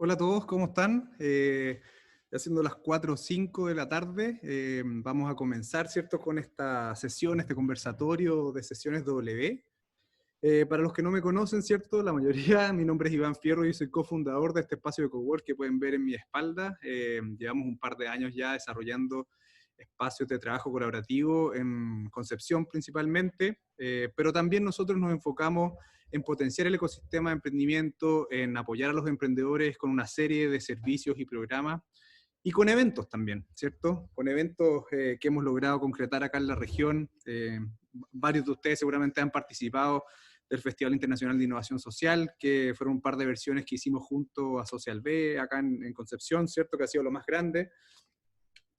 Hola a todos, ¿cómo están? Ya siendo las 4 o 5 de la tarde, vamos a comenzar, ¿cierto?, con esta sesión, este conversatorio de sesiones W. Para los que no me conocen, ¿cierto?, la mayoría, mi nombre es Iván Fierro y soy cofundador de este espacio de cowork que pueden ver en mi espalda. Llevamos un par de años ya desarrollando espacios de trabajo colaborativo en Concepción principalmente, pero también nosotros nos enfocamos en potenciar el ecosistema de emprendimiento, en apoyar a los emprendedores con una serie de servicios y programas, y con eventos también, ¿cierto? Con eventos que hemos logrado concretar acá en la región. Varios de ustedes seguramente han participado del Festival Internacional de Innovación Social, que fueron un par de versiones que hicimos junto a Social B, acá en Concepción, ¿cierto? Que ha sido lo más grande.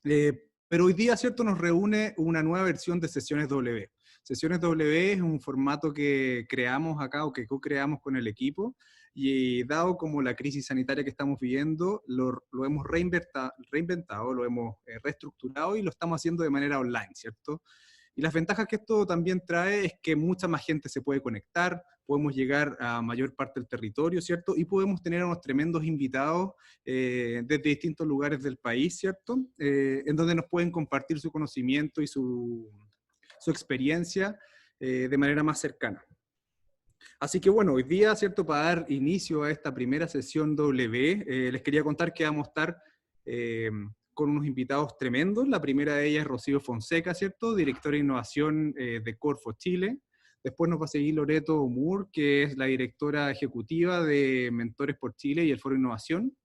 Pero hoy día, ¿cierto?, nos reúne una nueva versión de Sesiones W. Sesiones W es un formato que creamos acá o que co-creamos con el equipo, y dado como la crisis sanitaria que estamos viviendo, lo hemos reinventado, lo hemos reestructurado y lo estamos haciendo de manera online, ¿cierto? Y las ventajas que esto también trae es que mucha más gente se puede conectar, podemos llegar a mayor parte del territorio, ¿cierto? Y podemos tener a unos tremendos invitados desde distintos lugares del país, ¿cierto? En donde nos pueden compartir su conocimiento y su experiencia de manera más cercana. Así que bueno, hoy día, ¿cierto?, para dar inicio a esta primera sesión W, les quería contar que vamos a estar eh, con unos invitados tremendos. La primera de ellas es Rocío Fonseca, ¿cierto?, directora de innovación de Corfo Chile. Después nos va a seguir Loreto Moore, que es la directora ejecutiva de Mentores por Chile y el Foro de Innovación.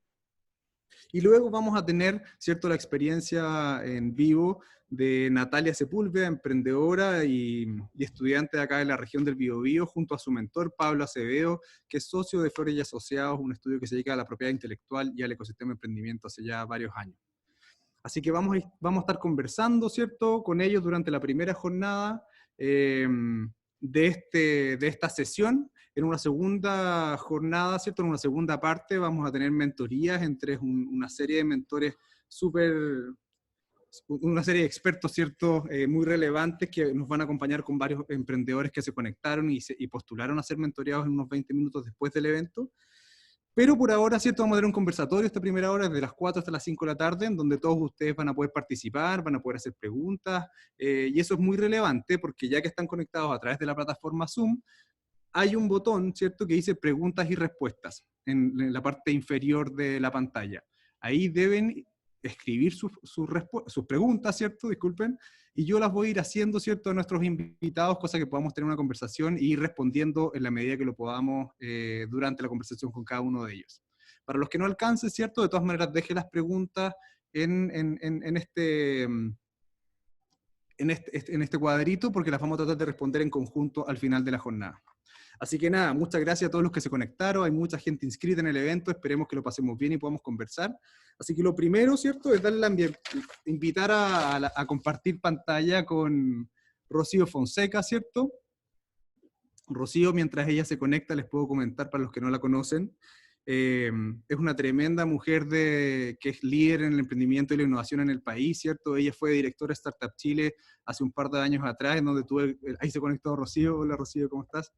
Y luego vamos a tener, ¿cierto?, la experiencia en vivo de Natalia Sepúlveda, emprendedora y estudiante de acá de la región del Biobío, junto a su mentor Pablo Acevedo, que es socio de Flores y Asociados, un estudio que se dedica a la propiedad intelectual y al ecosistema de emprendimiento hace ya varios años. Así que vamos a estar conversando, ¿cierto?, con ellos durante la primera jornada de esta sesión. En una segunda jornada, ¿cierto?, en una segunda parte, vamos a tener mentorías entre una serie de mentores súper, una serie de expertos, ¿cierto?, muy relevantes que nos van a acompañar con varios emprendedores que se conectaron y postularon a ser mentoreados en unos 20 minutos después del evento. Pero por ahora, ¿cierto?, vamos a tener un conversatorio esta primera hora, desde las 4 hasta las 5 de la tarde, en donde todos ustedes van a poder participar, van a poder hacer preguntas, y eso es muy relevante porque ya que están conectados a través de la plataforma Zoom, hay un botón, ¿cierto?, que dice preguntas y respuestas en la parte inferior de la pantalla. Ahí deben escribir sus preguntas, ¿cierto?, disculpen, y yo las voy a ir haciendo, ¿cierto?, a nuestros invitados, cosa que podamos tener una conversación y ir respondiendo en la medida que lo podamos durante la conversación con cada uno de ellos. Para los que no alcancen, ¿cierto?, de todas maneras deje las preguntas en este cuadrito, porque las vamos a tratar de responder en conjunto al final de la jornada. Así que nada, muchas gracias a todos los que se conectaron, hay mucha gente inscrita en el evento, esperemos que lo pasemos bien y podamos conversar. Así que lo primero, ¿cierto?, es invitar a compartir pantalla con Rocío Fonseca, ¿cierto? Rocío, mientras ella se conecta, les puedo comentar para los que no la conocen, es una tremenda mujer que es líder en el emprendimiento y la innovación en el país, ¿cierto? Ella fue directora de Startup Chile hace un par de años atrás, en donde ahí se conectó Rocío. Hola Rocío, ¿cómo estás?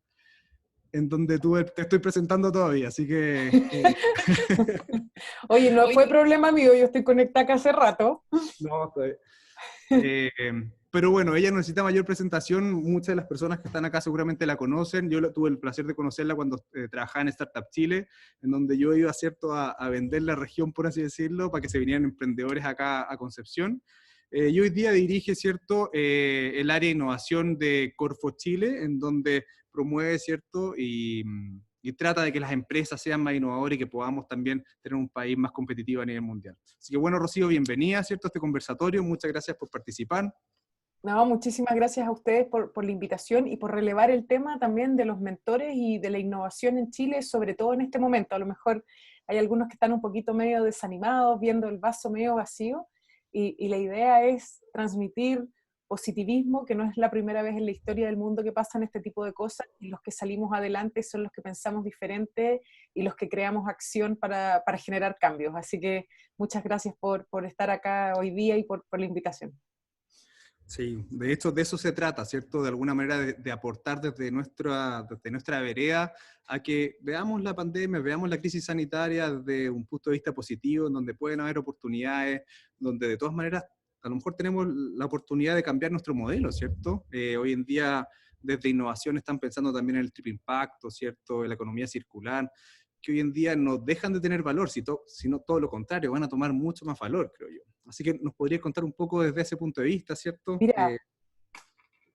En donde te estoy presentando todavía, así que... Oye, no fue problema mío, yo estoy conectada acá hace rato. no, estoy... pero bueno, ella no necesita mayor presentación, muchas de las personas que están acá seguramente la conocen. Yo tuve el placer de conocerla cuando trabajaba en Startup Chile, en donde yo iba, ¿cierto?, a vender la región, por así decirlo, para que se vinieran emprendedores acá a Concepción. Y hoy día dirige, ¿cierto?, el área de innovación de Corfo Chile, en donde promueve, ¿cierto?, y trata de que las empresas sean más innovadoras y que podamos también tener un país más competitivo a nivel mundial. Así que bueno, Rocío, bienvenida, ¿cierto?, a este conversatorio. Muchas gracias por participar. No, muchísimas gracias a ustedes por la invitación y por relevar el tema también de los mentores y de la innovación en Chile, sobre todo en este momento. A lo mejor hay algunos que están un poquito medio desanimados, viendo el vaso medio vacío, y la idea es transmitir positivismo, que no es la primera vez en la historia del mundo que pasan este tipo de cosas, y los que salimos adelante son los que pensamos diferente y los que creamos acción para generar cambios. Así que muchas gracias por estar acá hoy día y por la invitación. Sí, de hecho de eso se trata, ¿cierto? De alguna manera de aportar desde nuestra vereda a que veamos la pandemia, veamos la crisis sanitaria desde un punto de vista positivo, en donde pueden haber oportunidades, donde de todas maneras a lo mejor tenemos la oportunidad de cambiar nuestro modelo, ¿cierto? Hoy en día desde innovación están pensando también en el triple impacto, ¿cierto? En la economía circular, que hoy en día no dejan de tener valor, sino todo lo contrario, van a tomar mucho más valor, creo yo. Así que nos podría contar un poco desde ese punto de vista, ¿cierto? Mira,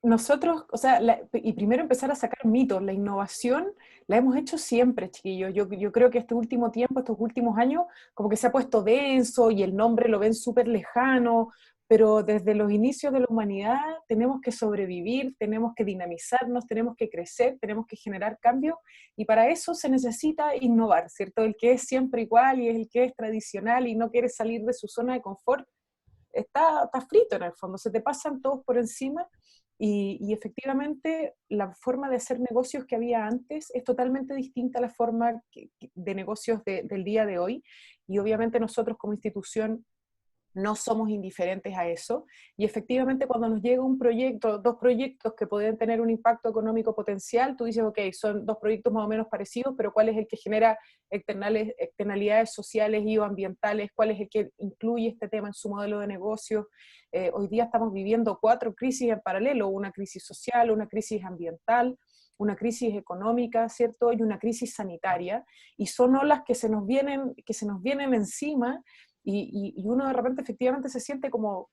nosotros, o sea, y primero empezar a sacar mitos, la innovación la hemos hecho siempre, chiquillos. Yo creo que este último tiempo, estos últimos años, como que se ha puesto denso y el nombre lo ven súper lejano, pero desde los inicios de la humanidad tenemos que sobrevivir, tenemos que dinamizarnos, tenemos que crecer, tenemos que generar cambios, y para eso se necesita innovar, ¿cierto? El que es siempre igual y el que es tradicional y no quiere salir de su zona de confort, está frito en el fondo, se te pasan todos por encima. Y efectivamente la forma de hacer negocios que había antes es totalmente distinta a la forma de negocios del día de hoy, y obviamente nosotros como institución no somos indiferentes a eso, y efectivamente cuando nos llega un proyecto, dos proyectos que pueden tener un impacto económico potencial, tú dices, ok, son dos proyectos más o menos parecidos, pero ¿cuál es el que genera externalidades sociales y o ambientales? ¿Cuál es el que incluye este tema en su modelo de negocio? Hoy día estamos viviendo 4 crisis en paralelo: una crisis social, una crisis ambiental, una crisis económica, ¿cierto? Y una crisis sanitaria, y son olas que se nos vienen encima, y uno de repente efectivamente se siente como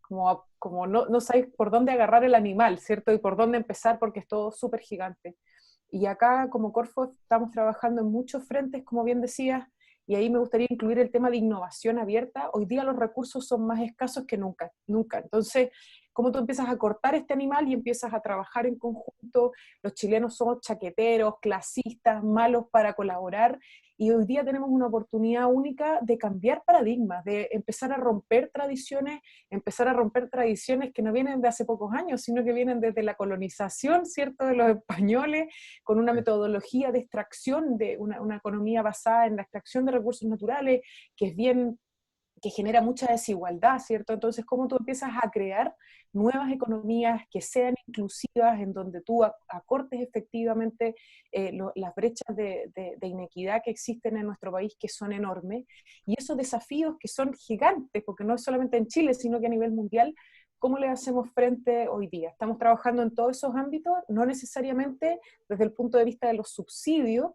no sabes por dónde agarrar el animal, ¿cierto? Y por dónde empezar, porque es todo súper gigante. Y acá como Corfo estamos trabajando en muchos frentes, como bien decías, y ahí me gustaría incluir el tema de innovación abierta. Hoy día los recursos son más escasos que nunca, nunca. Entonces, ¿cómo tú empiezas a cortar este animal y empiezas a trabajar en conjunto? Los chilenos somos chaqueteros, clasistas, malos para colaborar, y hoy día tenemos una oportunidad única de cambiar paradigmas, de empezar a romper tradiciones que no vienen de hace pocos años, sino que vienen desde la colonización, ¿cierto?, de los españoles, con una metodología de extracción, de una economía basada en la extracción de recursos naturales, que es bien, que genera mucha desigualdad, ¿cierto? Entonces, ¿cómo tú empiezas a crear nuevas economías que sean inclusivas, en donde tú acortes efectivamente las brechas de inequidad que existen en nuestro país, que son enormes, y esos desafíos que son gigantes, porque no es solamente en Chile, sino que a nivel mundial? ¿Cómo le hacemos frente hoy día? Estamos trabajando en todos esos ámbitos, no necesariamente desde el punto de vista de los subsidios,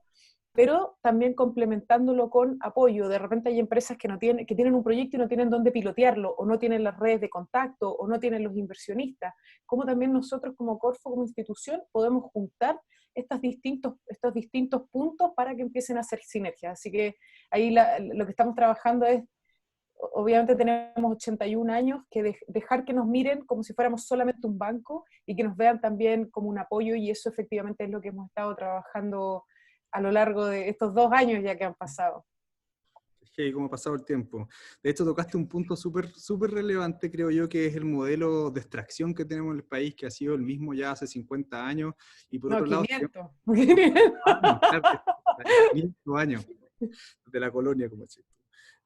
pero también complementándolo con apoyo. De repente hay empresas que tienen un proyecto y no tienen dónde pilotearlo, o no tienen las redes de contacto, o no tienen los inversionistas. Cómo también nosotros como Corfo, como institución, podemos juntar estos distintos puntos para que empiecen a hacer sinergias. Así que ahí lo que estamos trabajando es, obviamente tenemos 81 años, que dejar que nos miren como si fuéramos solamente un banco, y que nos vean también como un apoyo, y eso efectivamente es lo que hemos estado trabajando a lo largo de estos 2 años ya que han pasado. Hey, cómo ha pasado el tiempo. De hecho, tocaste un punto súper súper relevante, creo yo, que es el modelo de extracción que tenemos en el país, que ha sido el mismo ya hace 50 años, y por No, otro lado, 500. claro, 500 años de la colonia, como decís tú.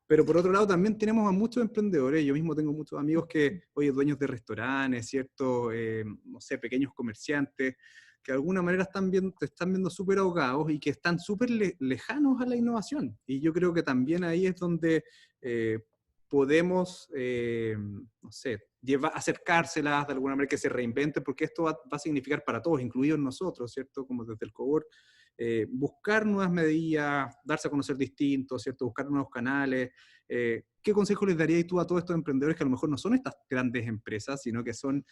Pero por otro lado también tenemos a muchos emprendedores. Yo mismo tengo muchos amigos que, oye, dueños de restaurantes, ¿cierto? No sé, pequeños comerciantes, que de alguna manera te están viendo súper ahogados y que están súper lejanos a la innovación. Y yo creo que también ahí es donde eh, podemos, no sé, acercárselas de alguna manera, que se reinventen, porque esto va a significar para todos, incluidos nosotros, ¿cierto? Como desde el COBOR, buscar nuevas medidas, darse a conocer distintos, ¿cierto? Buscar nuevos canales. ¿Qué consejo les darías tú a todos estos emprendedores que a lo mejor no son estas grandes empresas, sino que son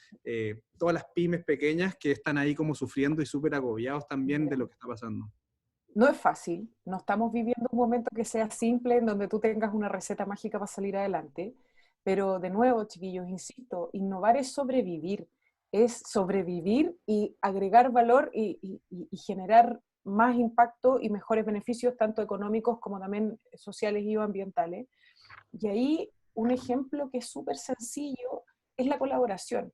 todas las pymes pequeñas que están ahí como sufriendo y súper agobiados también de lo que está pasando? No es fácil, no estamos viviendo un momento que sea simple, en donde tú tengas una receta mágica para salir adelante, pero de nuevo, chiquillos, insisto, innovar es sobrevivir y agregar valor, y generar más impacto y mejores beneficios, tanto económicos como también sociales y ambientales. Y ahí un ejemplo que es súper sencillo es la colaboración.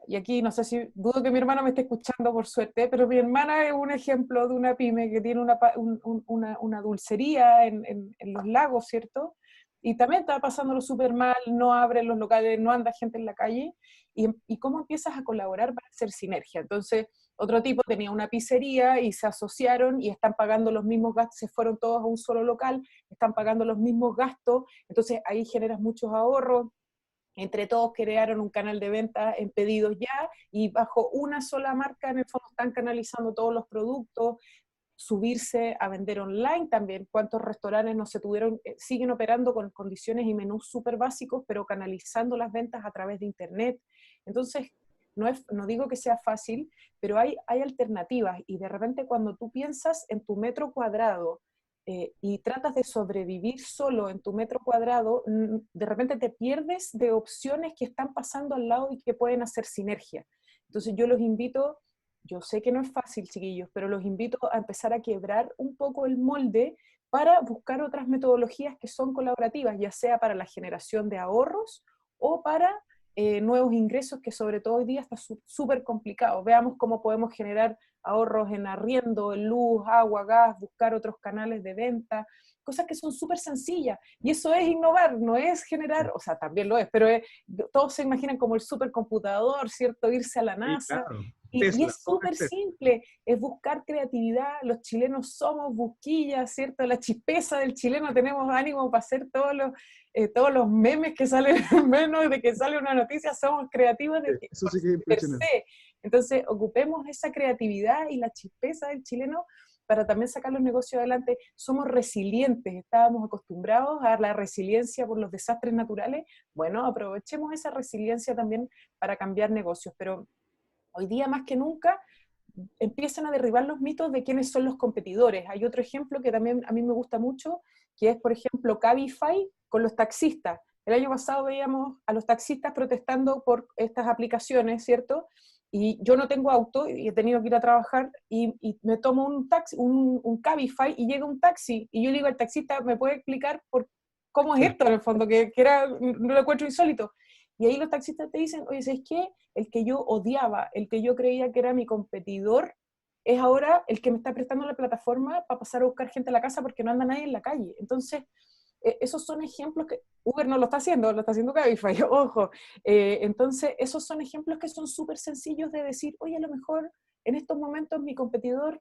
Y aquí no sé si, dudo que mi hermana me esté escuchando por suerte, pero mi hermana es un ejemplo de una pyme que tiene una dulcería en Los Lagos, ¿cierto? y también está pasándolo súper mal, no abren los locales, no anda gente en la calle, y cómo empiezas a colaborar para hacer sinergia. Entonces, otro tipo tenía una pizzería y se asociaron y están pagando los mismos gastos, se fueron todos a un solo local, están pagando los mismos gastos, entonces ahí generas muchos ahorros. Entre todos crearon un canal de venta en pedidos ya, y bajo una sola marca en el fondo están canalizando todos los productos, subirse a vender online también. ¿Cuántos restaurantes no se tuvieron, siguen operando con condiciones y menús súper básicos, pero canalizando las ventas a través de internet? Entonces, no digo que sea fácil, pero hay alternativas, y de repente cuando tú piensas en tu metro cuadrado, y tratas de sobrevivir solo en tu metro cuadrado, de repente te pierdes de opciones que están pasando al lado y que pueden hacer sinergia. Entonces yo los invito, yo sé que no es fácil, chiquillos, pero los invito a empezar a quebrar un poco el molde para buscar otras metodologías que son colaborativas, ya sea para la generación de ahorros o para nuevos ingresos, que sobre todo hoy día está súper complicado. Veamos cómo podemos generar ahorros en arriendo, en luz, agua, gas, buscar otros canales de venta, cosas que son súper sencillas. Y eso es innovar, no es generar, o sea, también lo es, pero todos se imaginan como el supercomputador, ¿cierto? Irse a la Sí, NASA. claro. Y Tesla, es todo es súper Tesla. simple, es buscar creatividad. Los chilenos somos busquillas, ¿cierto? La chispeza del chileno, tenemos ánimo para hacer todos los memes que salen, menos de que sale una noticia, somos creativos Eso sí que es per impresionante. se. Entonces, ocupemos esa creatividad y la chispeza del chileno para también sacar los negocios adelante. Somos resilientes, estábamos acostumbrados a la resiliencia por los desastres naturales. Bueno, aprovechemos esa resiliencia también para cambiar negocios, pero hoy día más que nunca empiezan a derribar los mitos de quiénes son los competidores. Hay otro ejemplo que también a mí me gusta mucho, que es, por ejemplo, Cabify con los taxistas. El año pasado veíamos a los taxistas protestando por estas aplicaciones, ¿cierto? Y yo no tengo auto y he tenido que ir a trabajar, y me tomo un taxi, un Cabify, y llega un taxi y yo le digo al taxista, ¿me puede explicar cómo es Claro. esto en el fondo? Que era, no lo encuentro insólito. Y ahí los taxistas te dicen, oye, ¿sabes qué? El que yo odiaba, el que yo creía que era mi competidor, es ahora el que me está prestando la plataforma para pasar a buscar gente a la casa porque no anda nadie en la calle. Entonces, esos son ejemplos que Uber no lo está haciendo, lo está haciendo Cabify, ojo. Entonces, esos son ejemplos que son súper sencillos de decir, oye, a lo mejor en estos momentos mi competidor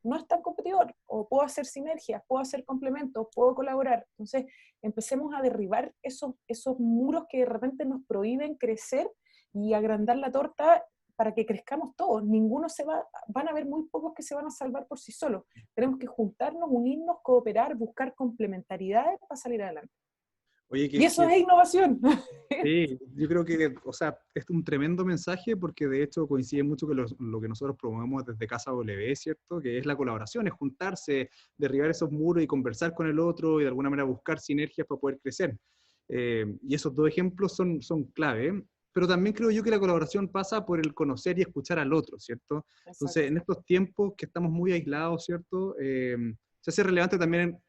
no es tan competidor, o puedo hacer sinergias, puedo hacer complementos, puedo colaborar. Entonces, empecemos a derribar esos muros que de repente nos prohíben crecer y agrandar la torta para que crezcamos todos. Van a haber muy pocos que se van a salvar por sí solos. Tenemos que juntarnos, unirnos, cooperar, buscar complementariedades para salir adelante. Oye, Y eso es innovación. sí, yo creo que, o sea, es un tremendo mensaje porque de hecho coincide mucho con lo que nosotros promovemos desde Casa W, ¿cierto? Que es la colaboración, es juntarse, derribar esos muros y conversar con el otro y de alguna manera buscar sinergias para poder crecer. Y esos dos ejemplos son clave, pero también creo yo que la colaboración pasa por el conocer y escuchar al otro, ¿cierto? Entonces, Exacto. en estos tiempos que estamos muy aislados, ¿cierto? Se hace relevante también,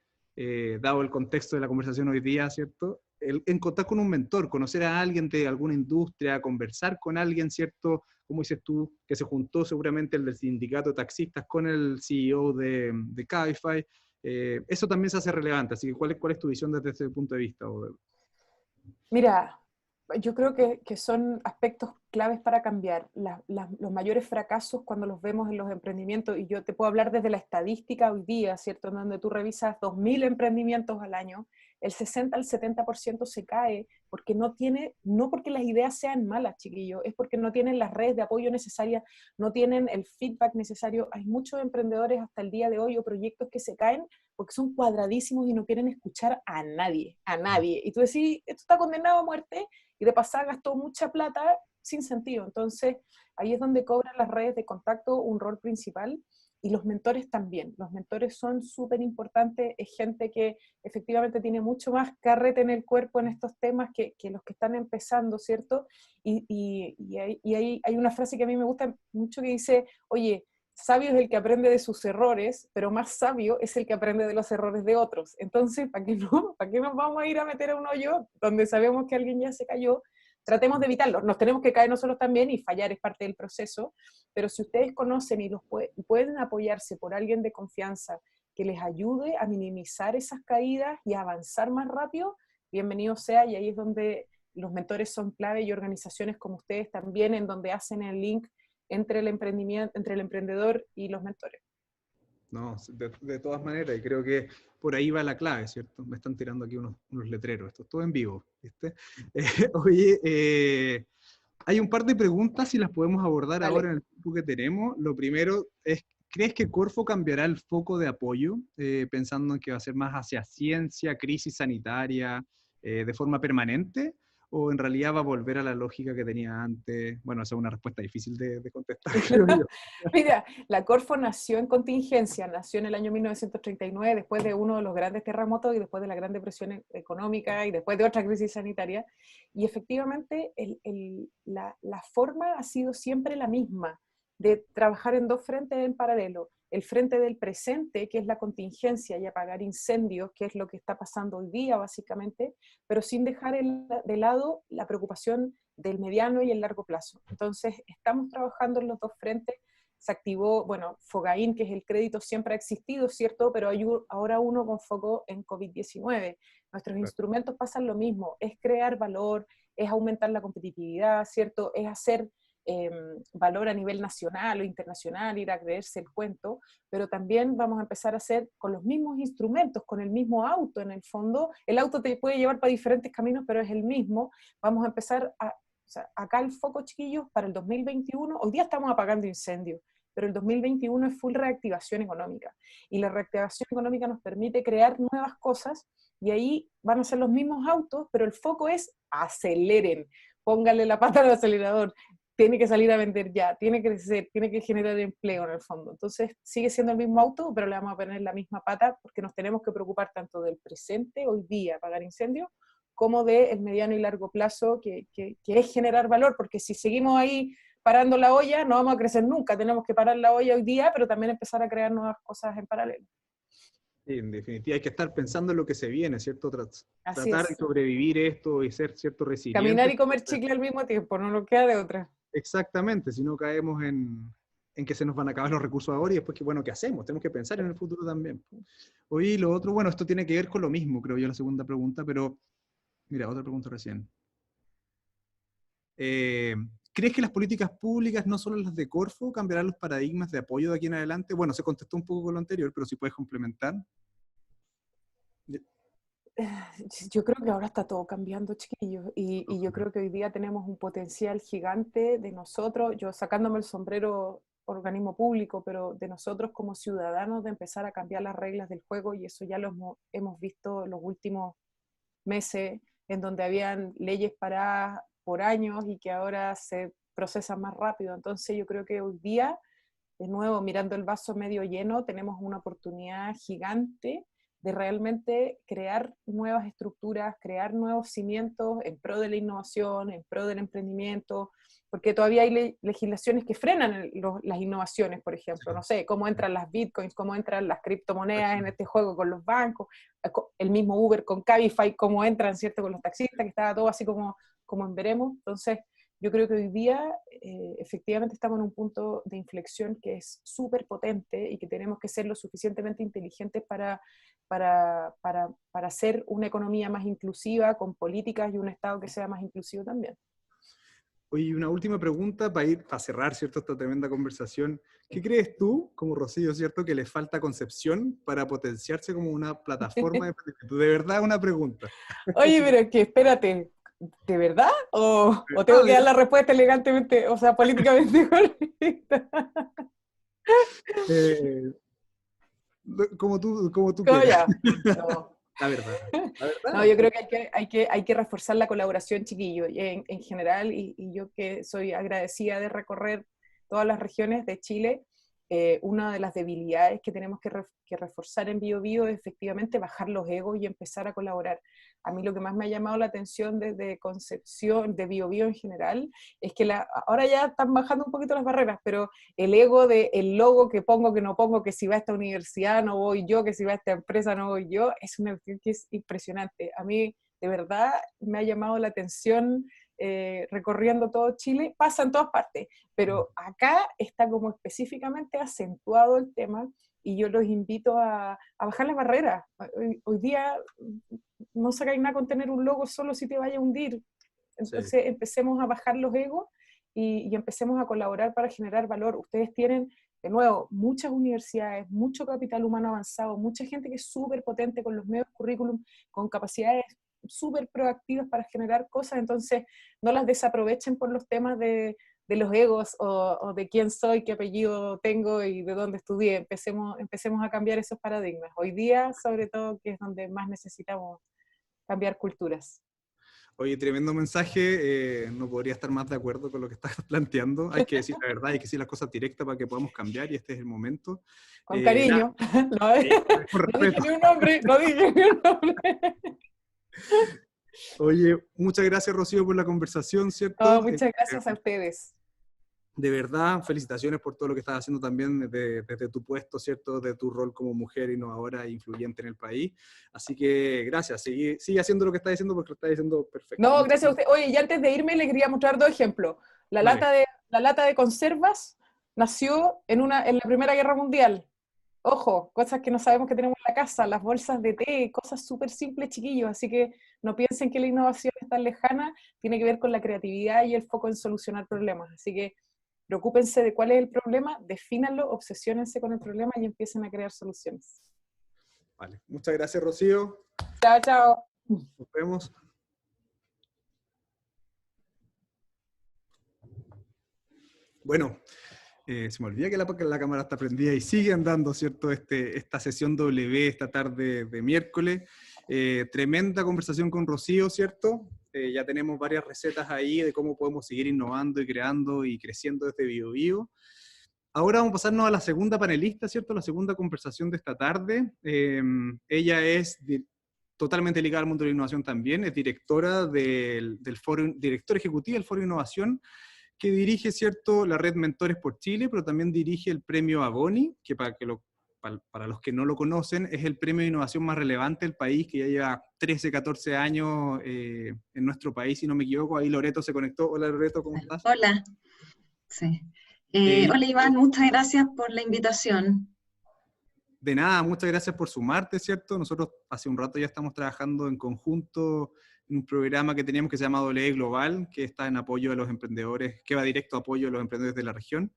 dado el contexto de la conversación hoy día, ¿cierto? En contar con un mentor, conocer a alguien de alguna industria, conversar con alguien, ¿cierto? Como dices tú, que se juntó seguramente el del sindicato de taxistas con el CEO de Cabify. Eso también se hace relevante, así que ¿cuál es tu visión desde ese punto de vista? Mira, yo creo que son aspectos claves para cambiar. Los mayores fracasos cuando los vemos en los emprendimientos, y yo te puedo hablar desde la estadística hoy día, ¿cierto? En donde tú revisas 2.000 emprendimientos al año, el 60 al 70% se cae porque no porque las ideas sean malas, chiquillos, es porque no tienen las redes de apoyo necesarias, no tienen el feedback necesario. Hay muchos emprendedores hasta el día de hoy o proyectos que se caen porque son cuadradísimos y no quieren escuchar a nadie, a nadie. Y tú decís, esto está condenado a muerte, y de pasada gastó mucha plata sin sentido. Entonces, ahí es donde cobran las redes de contacto un rol principal, y los mentores también. Los mentores son súper importantes, es gente que efectivamente tiene mucho más carrete en el cuerpo en estos temas que los que están empezando, ¿cierto? Hay una frase que a mí me gusta mucho que dice, oye, sabio es el que aprende de sus errores, pero más sabio es el que aprende de los errores de otros. Entonces, ¿para qué no? ¿Para qué nos vamos a ir a meter a un hoyo donde sabemos que alguien ya se cayó? Tratemos de evitarlo. Nos tenemos que caer nosotros también, y fallar es parte del proceso, pero si ustedes conocen y pueden apoyarse por alguien de confianza que les ayude a minimizar esas caídas y a avanzar más rápido, bienvenido sea, y ahí es donde los mentores son clave y organizaciones como ustedes también, en donde hacen el link entre el emprendimiento, entre el emprendedor y los mentores. No, de todas maneras, y creo que por ahí va la clave, ¿cierto? Me están tirando aquí unos letreros, esto es todo en vivo, ¿viste? Oye, hay un par de preguntas y las podemos abordar Dale. ahora en el tiempo que tenemos. Lo primero es, ¿crees que Corfo cambiará el foco de apoyo, pensando en que va a ser más hacia ciencia, crisis sanitaria, de forma permanente? ¿O en realidad va a volver a la lógica que tenía antes? Bueno, esa es una respuesta difícil de contestar, creo yo. Mira, la Corfo nació en contingencia, nació en el año 1939, después de uno de los grandes terremotos y después de la gran depresión económica y después de otra crisis sanitaria. Y efectivamente la forma ha sido siempre la misma, de trabajar en dos frentes en paralelo. El frente del presente, que es la contingencia y apagar incendios, que es lo que está pasando hoy día básicamente, pero sin dejar de lado la preocupación del mediano y el largo plazo. Entonces, estamos trabajando en los dos frentes. Se activó, bueno, Fogaín, que es el crédito, siempre ha existido, ¿cierto? Pero hay ahora uno con foco en COVID-19. Nuestros instrumentos pasan lo mismo, es crear valor, es aumentar la competitividad, ¿cierto? Es hacer valor a nivel nacional o internacional, ir a creerse el cuento, pero también vamos a empezar a hacer con los mismos instrumentos, con el mismo auto en el fondo. El auto te puede llevar para diferentes caminos, pero es el mismo. Vamos a empezar a, o sea, acá el foco, chiquillos, para el 2021, hoy día estamos apagando incendios, pero el 2021 es full reactivación económica. Y la reactivación económica nos permite crear nuevas cosas, y ahí van a ser los mismos autos, pero el foco es aceleren, pónganle la pata al acelerador, tiene que salir a vender ya, tiene que crecer, tiene que generar empleo en el fondo. Entonces sigue siendo el mismo auto, pero le vamos a poner la misma pata porque nos tenemos que preocupar tanto del presente, hoy día, apagar incendios, como del mediano y largo plazo, que es generar valor, porque si seguimos ahí parando la olla, no vamos a crecer nunca. Tenemos que parar la olla hoy día, pero también empezar a crear nuevas cosas en paralelo. Sí, en definitiva, hay que estar pensando en lo que se viene, ¿cierto? Así Tratar de es. sobrevivir esto y ser, ¿cierto?, Caminar resiliente. y comer chicle al mismo tiempo, no nos queda de otra. Exactamente, si no caemos en que se nos van a acabar los recursos ahora y después, ¿qué bueno, qué hacemos? Tenemos que pensar en el futuro también. Hoy lo otro, bueno, esto tiene que ver con lo mismo, creo yo, la segunda pregunta, pero mira, otra pregunta recién. Eh, ¿Crees que las políticas públicas, no solo las de Corfo, cambiarán los paradigmas de apoyo de aquí en adelante? Bueno, se contestó un poco con lo anterior, pero si puedes complementar. Yo creo que ahora está todo cambiando, chiquillos, y yo creo que hoy día tenemos un potencial gigante de nosotros, yo sacándome el sombrero organismo público, pero de nosotros como ciudadanos de empezar a cambiar las reglas del juego, y eso ya lo hemos visto en los últimos meses, en donde habían leyes paradas por años y que ahora se procesan más rápido. Entonces yo creo que hoy día, de nuevo, mirando el vaso medio lleno, tenemos una oportunidad gigante de realmente crear nuevas estructuras, crear nuevos cimientos en pro de la innovación, en pro del emprendimiento, porque todavía hay legislaciones que frenan las innovaciones, por ejemplo, no sé, cómo entran las bitcoins, cómo entran las criptomonedas en este juego con los bancos, el mismo Uber con Cabify, cómo entran, ¿cierto?, con los taxistas, que estaba todo así como en veremos. Entonces, yo creo que hoy día efectivamente estamos en un punto de inflexión que es súper potente y que tenemos que ser lo suficientemente inteligentes para hacer una economía más inclusiva, con políticas y un Estado que sea más inclusivo también. Oye, una última pregunta para cerrar, ¿cierto?, esta tremenda conversación. ¿Qué crees tú, como Rocío, ¿cierto?, que le falta Concepción para potenciarse como una plataforma de emprendimiento? De verdad, una pregunta. Oye, pero es que espérate, ¿de verdad? ¿O tengo Ah, que dar la respuesta elegantemente, o sea, políticamente correcta? eh, como tú ¿Cómo quieras. ya? No. La verdad, la No, verdad. yo creo que hay que reforzar la colaboración, chiquillo, y en general, y yo que soy agradecida de recorrer todas las regiones de Chile, una de las debilidades que tenemos que reforzar en BioBio es efectivamente bajar los egos y empezar a colaborar. A mí lo que más me ha llamado la atención desde Concepción, de BioBio en general, es que ahora ya están bajando un poquito las barreras, pero el ego el logo que pongo, que no pongo, que si va a esta universidad no voy yo, que si va a esta empresa no voy yo, es una cuestión que es impresionante. A mí, de verdad, me ha llamado la atención recorriendo todo Chile, pasa en todas partes, pero acá está como específicamente acentuado el tema y yo los invito a bajar las barreras. Hoy día no sacáis nada con tener un logo solo si te vaya a hundir. Entonces empecemos a bajar los egos y empecemos a colaborar para generar valor. Ustedes tienen, de nuevo, muchas universidades, mucho capital humano avanzado, mucha gente que es súper potente con los medios currículum, con capacidades súper proactivas para generar cosas, entonces no las desaprovechen por los temas de los egos o de quién soy, qué apellido tengo y de dónde estudié. Empecemos a cambiar esos paradigmas. Hoy día, sobre todo, que es donde más necesitamos cambiar culturas. Oye, tremendo mensaje, no podría estar más de acuerdo con lo que estás planteando. Hay que decir la verdad, hay que decir las cosas directas para que podamos cambiar y este es el momento. Con cariño. No, con no dije respeto. ni un nombre, no dije ni un nombre. Oye, muchas gracias, Rocío, por la conversación, ¿cierto? Oh, muchas gracias a ustedes. De verdad, felicitaciones por todo lo que estás haciendo también desde tu puesto, ¿cierto? De tu rol como mujer innovadora e influyente en el país. Así que gracias, sigue haciendo lo que estás diciendo porque lo estás diciendo perfecto. No, gracias a usted. Oye, y antes de irme le quería mostrar 2 ejemplos. La lata de conservas nació en la Primera Guerra Mundial. Ojo, cosas que no sabemos que tenemos en la casa, las bolsas de té, cosas súper simples, chiquillos, así que no piensen que la innovación es tan lejana, tiene que ver con la creatividad y el foco en solucionar problemas, así que preocúpense de cuál es el problema, defínanlo, obsesiónense con el problema y empiecen a crear soluciones. Vale, muchas gracias, Rocío. Chao, chao. Nos vemos. Bueno, se me olvida que la cámara está prendida y sigue andando, ¿cierto? Esta sesión W esta tarde de miércoles. Tremenda conversación con Rocío, ¿cierto? Ya tenemos varias recetas ahí de cómo podemos seguir innovando y creando y creciendo desde BioBio. Ahora vamos a pasarnos a la segunda panelista, ¿cierto? La segunda conversación de esta tarde. Ella es totalmente ligada al mundo de la innovación también, es directora del foro, directora ejecutiva del Foro de Innovación, que dirige, ¿cierto?, la red Mentores por Chile, pero también dirige el premio Agoni, que para los que no lo conocen, es el premio de innovación más relevante del país, que ya lleva 13, 14 años en nuestro país, si no me equivoco. Ahí Loreto se conectó. Hola, Loreto, ¿cómo estás? Hola. Sí. Hola, Iván, muchas gracias por la invitación. De nada, muchas gracias por sumarte, ¿cierto? Nosotros hace un rato ya estamos trabajando en conjunto en un programa que teníamos que se llama W Global, que está en apoyo a los emprendedores, que va directo a apoyo a los emprendedores de la región.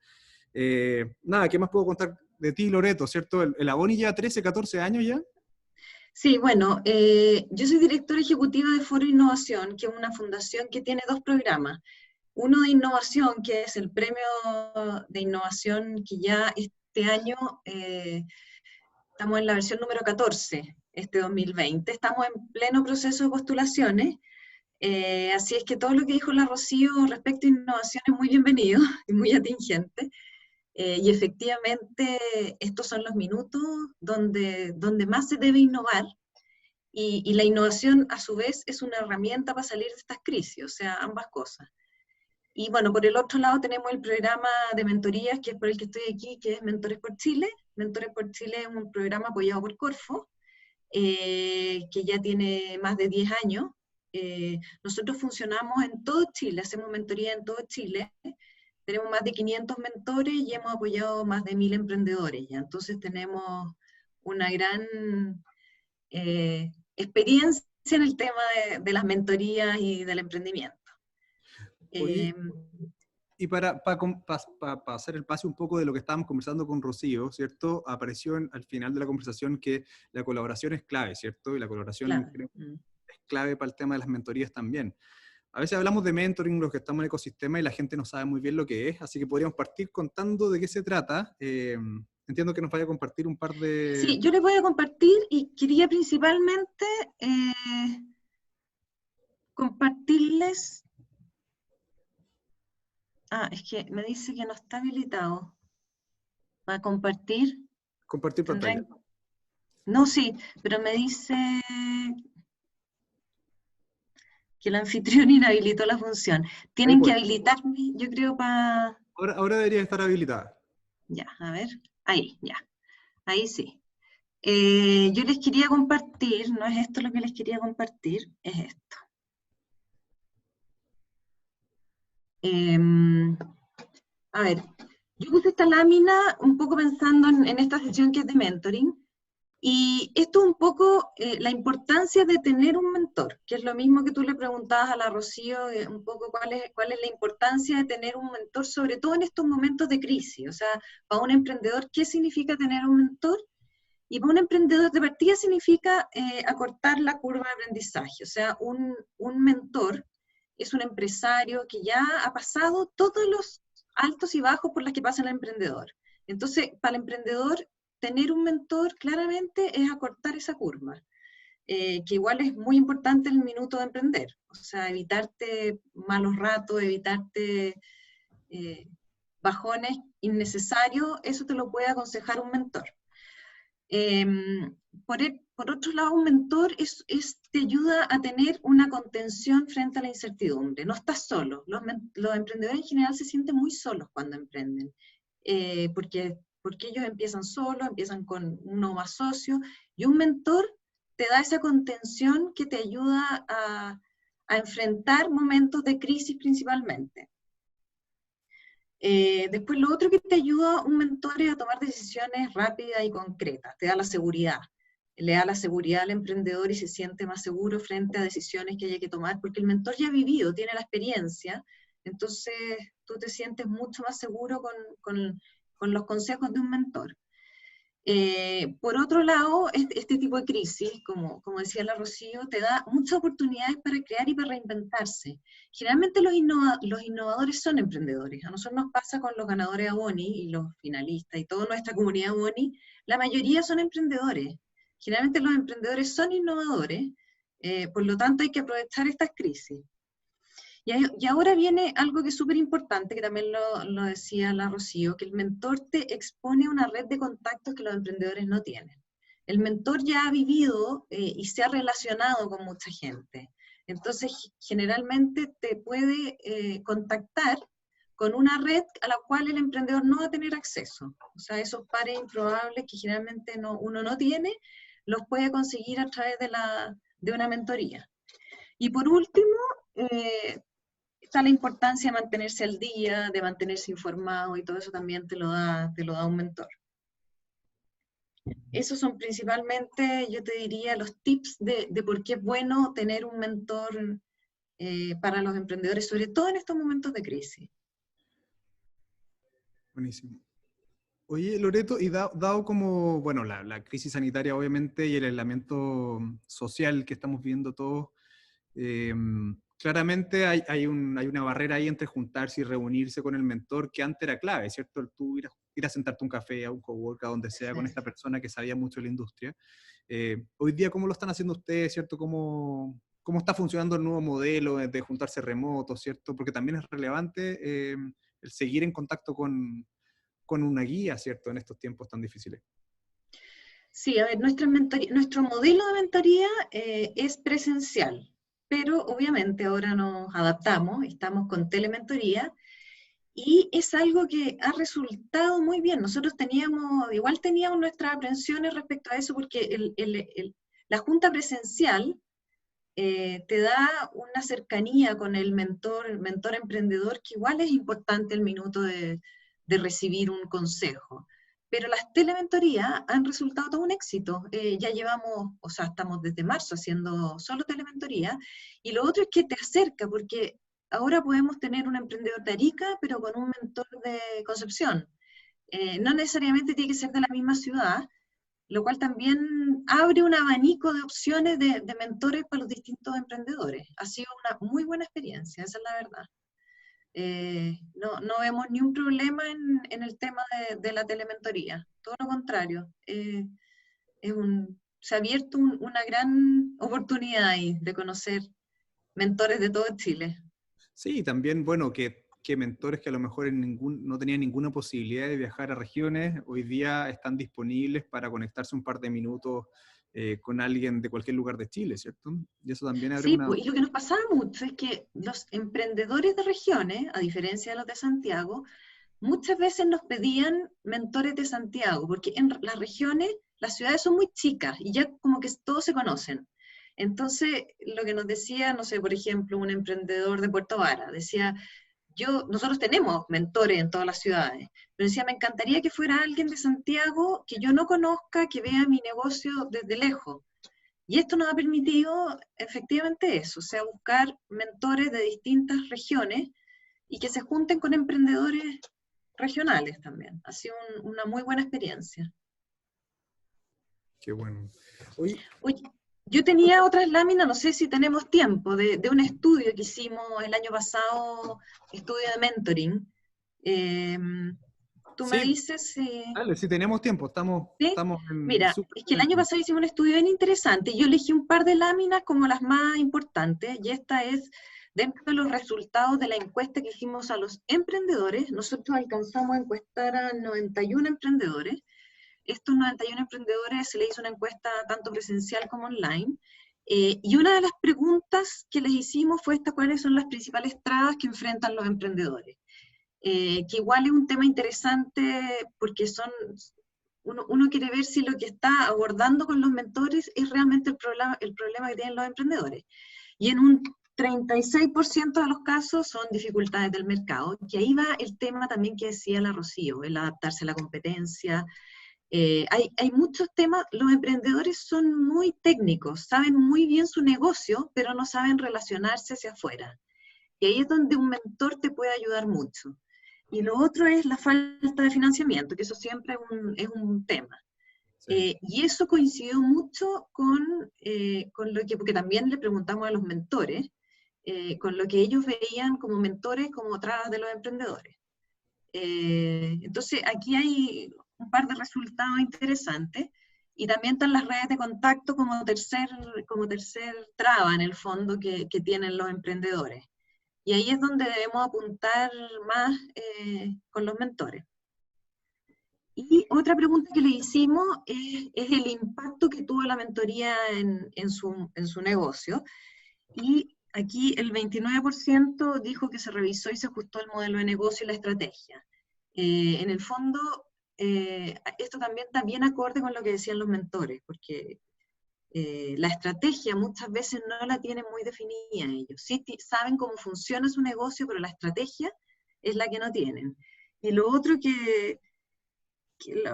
Nada, ¿qué más puedo contar de ti, Loreto, cierto? ¿El Agoni ya 13, 14 años ya? Sí, bueno, yo soy directora ejecutiva de Foro Innovación, que es una fundación que tiene 2 programas. Uno de innovación, que es el premio de innovación que ya este año estamos en la versión número 14, este 2020. Estamos en pleno proceso de postulaciones, así es que todo lo que dijo la Rocío respecto a innovación es muy bienvenido y muy atingente. Y efectivamente estos son los minutos donde más se debe innovar, y la innovación a su vez es una herramienta para salir de estas crisis, o sea, ambas cosas. Y bueno, por el otro lado tenemos el programa de mentorías, que es por el que estoy aquí, que es Mentores por Chile. Mentores por Chile es un programa apoyado por Corfo, que ya tiene más de 10 años. Nosotros funcionamos en todo Chile, hacemos mentoría en todo Chile. Tenemos más de 500 mentores y hemos apoyado más de 1000 emprendedores ya. Entonces tenemos una gran experiencia en el tema de las mentorías y del emprendimiento. Oye, y para hacer el pase un poco de lo que estábamos conversando con Rocío, ¿cierto? Apareció al final de la conversación que la colaboración es clave, ¿cierto? Y la colaboración creo, es clave para el tema de las mentorías también. A veces hablamos de mentoring, los que estamos en el ecosistema, y la gente no sabe muy bien lo que es, así que podríamos partir contando de qué se trata. Entiendo que nos vaya a compartir un par de... Sí, yo les voy a compartir, y quería principalmente compartirles... es que me dice que no está habilitado para compartir. Compartir pantalla. No, sí, pero me dice que el anfitrión inhabilitó la función. Tienen que habilitarme, yo creo, para... Ahora debería estar habilitada. Ya, a ver. Ahí, ya. Ahí sí. Yo les quería compartir, no es esto lo que les quería compartir, es esto. A ver, yo puse esta lámina un poco pensando en esta sesión que es de mentoring, Y esto es un poco la importancia de tener un mentor, que es lo mismo que tú le preguntabas a la Rocío, un poco cuál es la importancia de tener un mentor, sobre todo en estos momentos de crisis. O sea, para un emprendedor, ¿qué significa tener un mentor? Y para un emprendedor de partida significa acortar la curva de aprendizaje. O sea, un mentor es un empresario que ya ha pasado todos los altos y bajos por las que pasa el emprendedor. Entonces, para el emprendedor, tener un mentor claramente es acortar esa curva, que igual es muy importante en el minuto de emprender. O sea, evitarte malos ratos, evitarte bajones innecesarios, eso te lo puede aconsejar un mentor. Por otro lado, un mentor te ayuda a tener una contención frente a la incertidumbre. No estás solo. Los emprendedores en general se sienten muy solos cuando emprenden, porque ellos empiezan solos, empiezan con uno más socio, y un mentor te da esa contención que te ayuda a enfrentar momentos de crisis principalmente. Después lo otro que te ayuda un mentor es a tomar decisiones rápidas y concretas, te da la seguridad, le da la seguridad al emprendedor y se siente más seguro frente a decisiones que haya que tomar, porque el mentor ya ha vivido, tiene la experiencia, entonces tú te sientes mucho más seguro con los consejos de un mentor. Por otro lado, este tipo de crisis, como decía la Rocío, te da muchas oportunidades para crear y para reinventarse. Generalmente los innovadores son emprendedores. A nosotros nos pasa con los ganadores a Boni y los finalistas y toda nuestra comunidad Boni, la mayoría son emprendedores. Generalmente los emprendedores son innovadores, por lo tanto hay que aprovechar estas crisis. Y ahora viene algo que es súper importante, que también lo decía la Rocío, que el mentor te expone una red de contactos que los emprendedores no tienen. El mentor ya ha vivido y se ha relacionado con mucha gente. Entonces, generalmente te puede contactar con una red a la cual el emprendedor no va a tener acceso. O sea, esos pares improbables que generalmente uno no tiene, los puede conseguir a través de una mentoría. Y por último, está la importancia de mantenerse al día, de mantenerse informado, y todo eso también te lo da un mentor. Esos son principalmente, yo te diría, los tips de por qué es bueno tener un mentor para los emprendedores, sobre todo en estos momentos de crisis. Buenísimo. Oye, Loreto, y dado como, bueno, la crisis sanitaria obviamente y el aislamiento social que estamos viviendo todos, claramente hay una barrera ahí entre juntarse y reunirse con el mentor que antes era clave, ¿cierto? El tú ir a sentarte a un café, a un cowork, a donde sea, con esta persona que sabía mucho de la industria. Hoy día, ¿cómo lo están haciendo ustedes, ¿cierto? ¿Cómo está funcionando el nuevo modelo de juntarse remoto, ¿cierto? Porque también es relevante el seguir en contacto con una guía, ¿cierto? En estos tiempos tan difíciles. Sí, a ver, nuestro modelo de mentoría es presencial, pero obviamente ahora nos adaptamos, estamos con telementoría, y es algo que ha resultado muy bien. Nosotros igual teníamos nuestras aprensiones respecto a eso, porque la junta presencial te da una cercanía con el mentor emprendedor, que igual es importante el minuto de recibir un consejo. Pero las telementorías han resultado todo un éxito. Ya llevamos, o sea, estamos desde marzo haciendo solo telementoría, y lo otro es que te acerca, porque ahora podemos tener un emprendedor de Arica, pero con un mentor de Concepción. No necesariamente tiene que ser de la misma ciudad, lo cual también abre un abanico de opciones de mentores para los distintos emprendedores. Ha sido una muy buena experiencia, esa es la verdad. No vemos ni un problema en el tema de la telementoría, todo lo contrario. Se ha abierto una gran oportunidad ahí de conocer mentores de todo Chile. Sí, también, bueno, que mentores que a lo mejor no tenían ninguna posibilidad de viajar a regiones, hoy día están disponibles para conectarse un par de minutos con alguien de cualquier lugar de Chile, ¿cierto? Y eso también abre Sí, pues, y lo que nos pasaba mucho es que los emprendedores de regiones, a diferencia de los de Santiago, muchas veces nos pedían mentores de Santiago, porque en las regiones, las ciudades son muy chicas y ya como que todos se conocen. Entonces, lo que nos decía, no sé, por ejemplo, un emprendedor de Puerto Vara, decía, nosotros tenemos mentores en todas las ciudades, pero decía, me encantaría que fuera alguien de Santiago que yo no conozca, que vea mi negocio desde lejos. Y esto nos ha permitido efectivamente eso, o sea, buscar mentores de distintas regiones y que se junten con emprendedores regionales también. Ha sido una muy buena experiencia. Qué bueno. Oye, yo tenía otras láminas, no sé si tenemos tiempo, de un estudio que hicimos el año pasado, estudio de mentoring. Tú me dices si... Dale, si tenemos tiempo, estamos Mira, es que el año pasado hicimos un estudio bien interesante y yo elegí un par de láminas como las más importantes, y esta es dentro de los resultados de la encuesta que hicimos a los emprendedores. Nosotros alcanzamos a encuestar a 91 emprendedores. Estos 91 emprendedores se les hizo una encuesta tanto presencial como online, y una de las preguntas que les hicimos fue esta: ¿cuáles son las principales trabas que enfrentan los emprendedores? Que igual es un tema interesante porque uno quiere ver si lo que está abordando con los mentores es realmente el problema que tienen los emprendedores. Y en un 36% de los casos son dificultades del mercado, que ahí va el tema también que decía la Rocío, el adaptarse a la competencia. Hay muchos temas, los emprendedores son muy técnicos, saben muy bien su negocio, pero no saben relacionarse hacia afuera. Y ahí es donde un mentor te puede ayudar mucho. Y lo otro es la falta de financiamiento, que eso siempre es un tema. Sí. Y eso coincidió mucho con lo que, porque también le preguntamos a los mentores, con lo que ellos veían como mentores, como trabas de los emprendedores. Entonces, aquí hay un par de resultados interesantes, y también están las redes de contacto como tercer traba, en el fondo, que tienen los emprendedores. Y ahí es donde debemos apuntar más con los mentores. Y otra pregunta que le hicimos es el impacto que tuvo la mentoría en su negocio. Y aquí el 29% dijo que se revisó y se ajustó el modelo de negocio y la estrategia. En el fondo, esto también está bien acorde con lo que decían los mentores, porque la estrategia muchas veces no la tienen muy definida ellos. Sí saben cómo funciona su negocio, pero la estrategia es la que no tienen. Y lo otro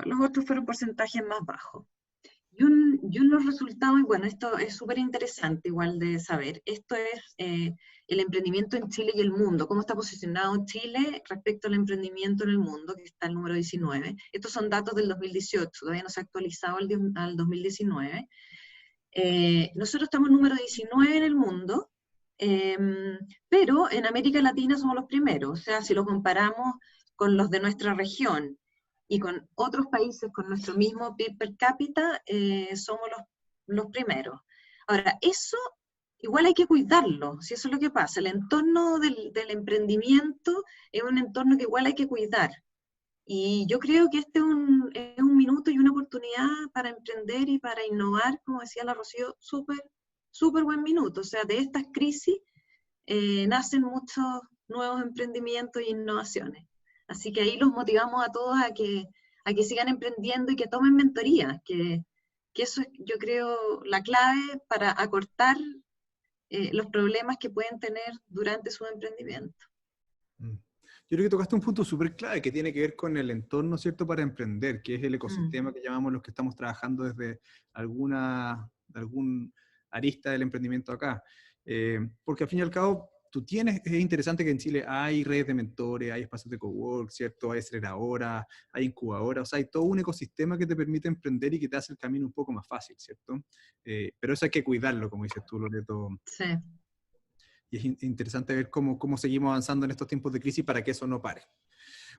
los otros fueron porcentajes más bajos. Y unos resultados, y bueno, esto es súper interesante igual de saber, esto es el emprendimiento en Chile y el mundo, cómo está posicionado Chile respecto al emprendimiento en el mundo, que está el número 19. Estos son datos del 2018, todavía no se ha actualizado al 2019. Nosotros estamos número 19 en el mundo, pero en América Latina somos los primeros. O sea, si lo comparamos con los de nuestra región y con otros países con nuestro mismo PIB per cápita, somos los primeros. Ahora, eso igual hay que cuidarlo, si eso es lo que pasa. El entorno del emprendimiento es un entorno que igual hay que cuidar. Y yo creo que este es un minuto y una oportunidad para emprender y para innovar, como decía la Rocío, súper buen minuto. O sea, de estas crisis nacen muchos nuevos emprendimientos e innovaciones. Así que ahí los motivamos a todos a que sigan emprendiendo y que tomen mentoría, que eso es, yo creo, la clave para acortar los problemas que pueden tener durante su emprendimiento. Yo creo que tocaste un punto súper clave que tiene que ver con el entorno, ¿cierto?, para emprender, que es el ecosistema que llamamos los que estamos trabajando desde algún arista del emprendimiento acá. Porque al fin y al cabo, es interesante que en Chile hay redes de mentores, hay espacios de cowork, ¿cierto?, hay aceleradoras, hay incubadoras, o sea, hay todo un ecosistema que te permite emprender y que te hace el camino un poco más fácil, ¿cierto? Pero eso hay que cuidarlo, como dices tú, Loreto. Sí. Y es interesante ver cómo seguimos avanzando en estos tiempos de crisis para que eso no pare.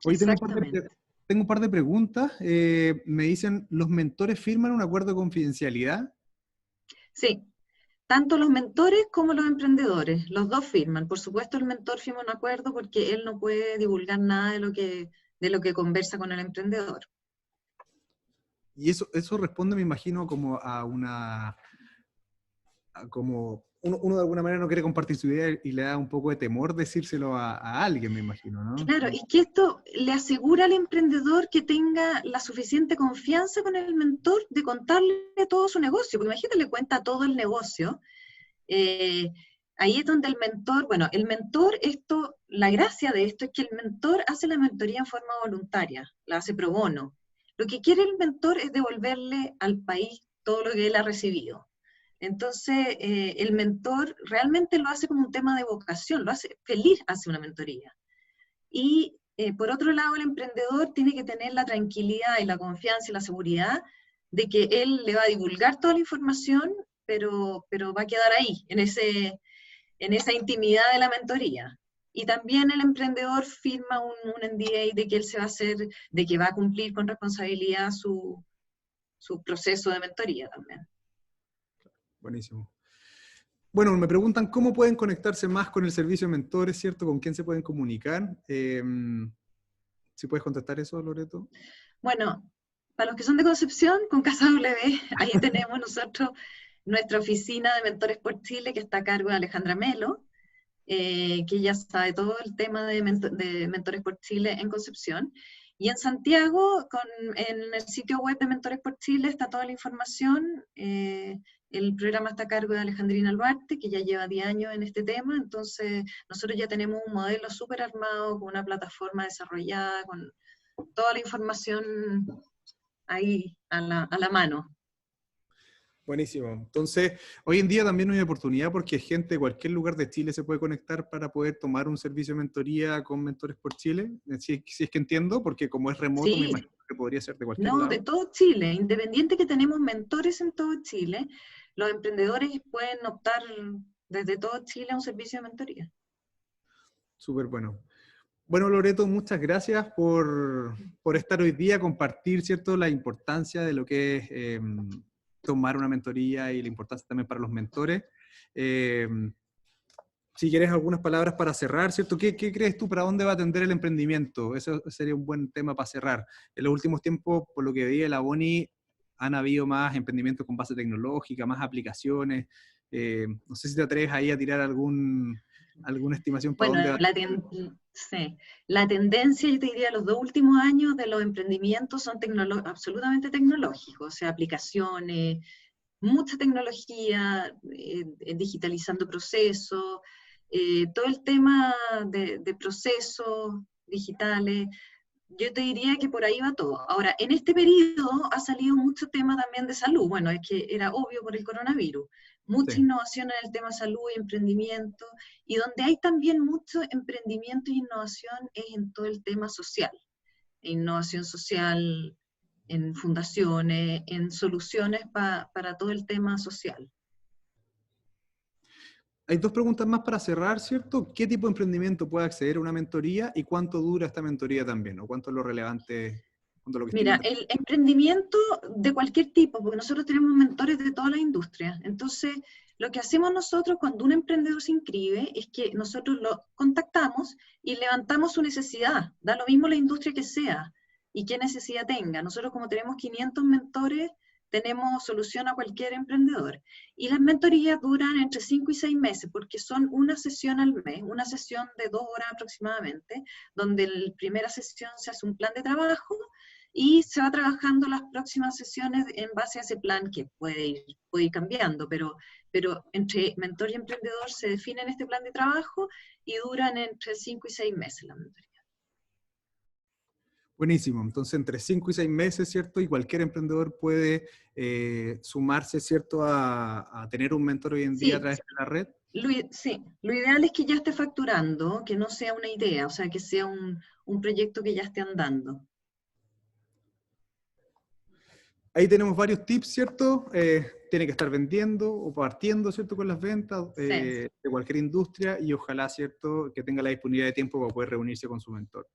Hoy tengo un par de preguntas. Me dicen, ¿los mentores firman un acuerdo de confidencialidad? Sí, tanto los mentores como los emprendedores, los dos firman. Por supuesto, el mentor firma un acuerdo porque él no puede divulgar nada de lo que conversa con el emprendedor. Y eso responde, me imagino, como como uno de alguna manera no quiere compartir su idea y le da un poco de temor decírselo a alguien, me imagino, ¿no? Claro, y que esto le asegura al emprendedor que tenga la suficiente confianza con el mentor de contarle todo su negocio, porque imagínate, le cuenta todo el negocio, ahí es donde el mentor, bueno, el mentor, la gracia de esto es que el mentor hace la mentoría en forma voluntaria, la hace pro bono. Lo que quiere el mentor es devolverle al país todo lo que él ha recibido. Entonces, el mentor realmente lo hace como un tema de vocación, lo hace feliz, hace una mentoría. Y por otro lado, el emprendedor tiene que tener la tranquilidad y la confianza y la seguridad de que él le va a divulgar toda la información, pero va a quedar ahí, en esa intimidad de la mentoría. Y también el emprendedor firma un NDA de que él se va a hacer, de que va a cumplir con responsabilidad su proceso de mentoría también. Buenísimo. Bueno, me preguntan cómo pueden conectarse más con el servicio de mentores, ¿cierto? ¿Con quién se pueden comunicar? ¿Si puedes contestar eso, Loreto? Bueno, para los que son de Concepción, con Casa W, ahí tenemos nosotros nuestra oficina de Mentores por Chile, que está a cargo de Alejandra Melo, que ya sabe todo el tema de Mentores por Chile en Concepción. Y en Santiago, en el sitio web de Mentores por Chile está toda la información. El programa está a cargo de Alejandrina Albuarte, que ya lleva 10 años en este tema, entonces nosotros ya tenemos un modelo súper armado, con una plataforma desarrollada, con toda la información ahí a la mano. Buenísimo. Entonces, hoy en día también hay una oportunidad porque gente de cualquier lugar de Chile se puede conectar para poder tomar un servicio de mentoría con Mentores por Chile, si es que entiendo, porque como es remoto, me Sí, imagino que podría ser de cualquier no, lado. de todo Chile, independiente que tenemos mentores en todo Chile, los emprendedores pueden optar desde todo Chile a un servicio de mentoría. Súper bueno. Bueno, Loreto, muchas gracias por estar hoy día, compartir, ¿cierto?, la importancia de lo que es tomar una mentoría y la importancia también para los mentores. Si quieres algunas palabras para cerrar, ¿cierto? ¿Qué crees tú? ¿Para dónde va a tender el emprendimiento? Eso sería un buen tema para cerrar. En los últimos tiempos, por lo que veía la Boni, han habido más emprendimientos con base tecnológica, más aplicaciones. No sé si te atreves ahí a tirar alguna estimación para Bueno, dónde va. sí, la tendencia, yo te diría, los 2 últimos años de los emprendimientos son absolutamente tecnológicos, o sea, aplicaciones, mucha tecnología, digitalizando procesos, todo el tema de procesos digitales. Yo te diría que por ahí va todo. Ahora, en este periodo ha salido mucho tema también de salud. Bueno, es que era obvio por el coronavirus. Mucha Sí. innovación en el tema salud y emprendimiento. Y donde hay también mucho emprendimiento e innovación es en todo el tema social. Innovación social en fundaciones, en soluciones para todo el tema social. Hay dos preguntas más para cerrar, ¿cierto? ¿Qué tipo de emprendimiento puede acceder a una mentoría y cuánto dura esta mentoría también? ¿O cuánto es lo relevante, cuánto es lo que Mira, estiman? el emprendimiento de cualquier tipo, porque nosotros tenemos mentores de todas las industrias. Entonces, lo que hacemos nosotros cuando un emprendedor se inscribe es que nosotros lo contactamos y levantamos su necesidad. Da lo mismo la industria que sea y qué necesidad tenga. Nosotros, como tenemos 500 mentores, tenemos solución a cualquier emprendedor. Y las mentorías duran entre 5 y 6 meses, porque son una sesión al mes, una sesión de 2 horas aproximadamente, donde en la primera sesión se hace un plan de trabajo y se va trabajando las próximas sesiones en base a ese plan que puede ir cambiando, pero entre mentor y emprendedor se define este plan de trabajo y duran entre 5 y 6 meses la mentoría. Buenísimo. Entonces, entre 5 y 6 meses, ¿cierto? Y cualquier emprendedor puede sumarse, ¿cierto? A tener un mentor hoy en día a Sí, través de la red. sí, lo ideal es que ya esté facturando, que no sea una idea, o sea, que sea un proyecto que ya esté andando. Ahí tenemos varios tips, ¿cierto? Tiene que estar vendiendo o partiendo, ¿cierto? Con las ventas Sí, de cualquier industria y ojalá, ¿cierto? Que tenga la disponibilidad de tiempo para poder reunirse con su mentor.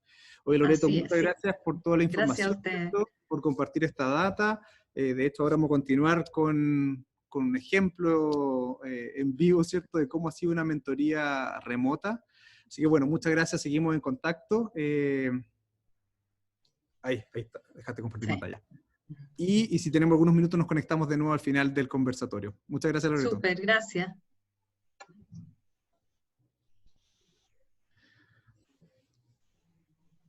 Oye, Loreto, así muchas es. gracias por toda la Gracias a información, usted. ¿cierto? Por compartir esta data. De hecho, ahora vamos a continuar con un ejemplo en vivo, ¿cierto? De cómo ha sido una mentoría remota. Así que bueno, muchas gracias, seguimos en contacto. Ahí está, déjate compartir Sí. pantalla. Y si tenemos algunos minutos nos conectamos de nuevo al final del conversatorio. Muchas gracias, Loreto. Súper, gracias.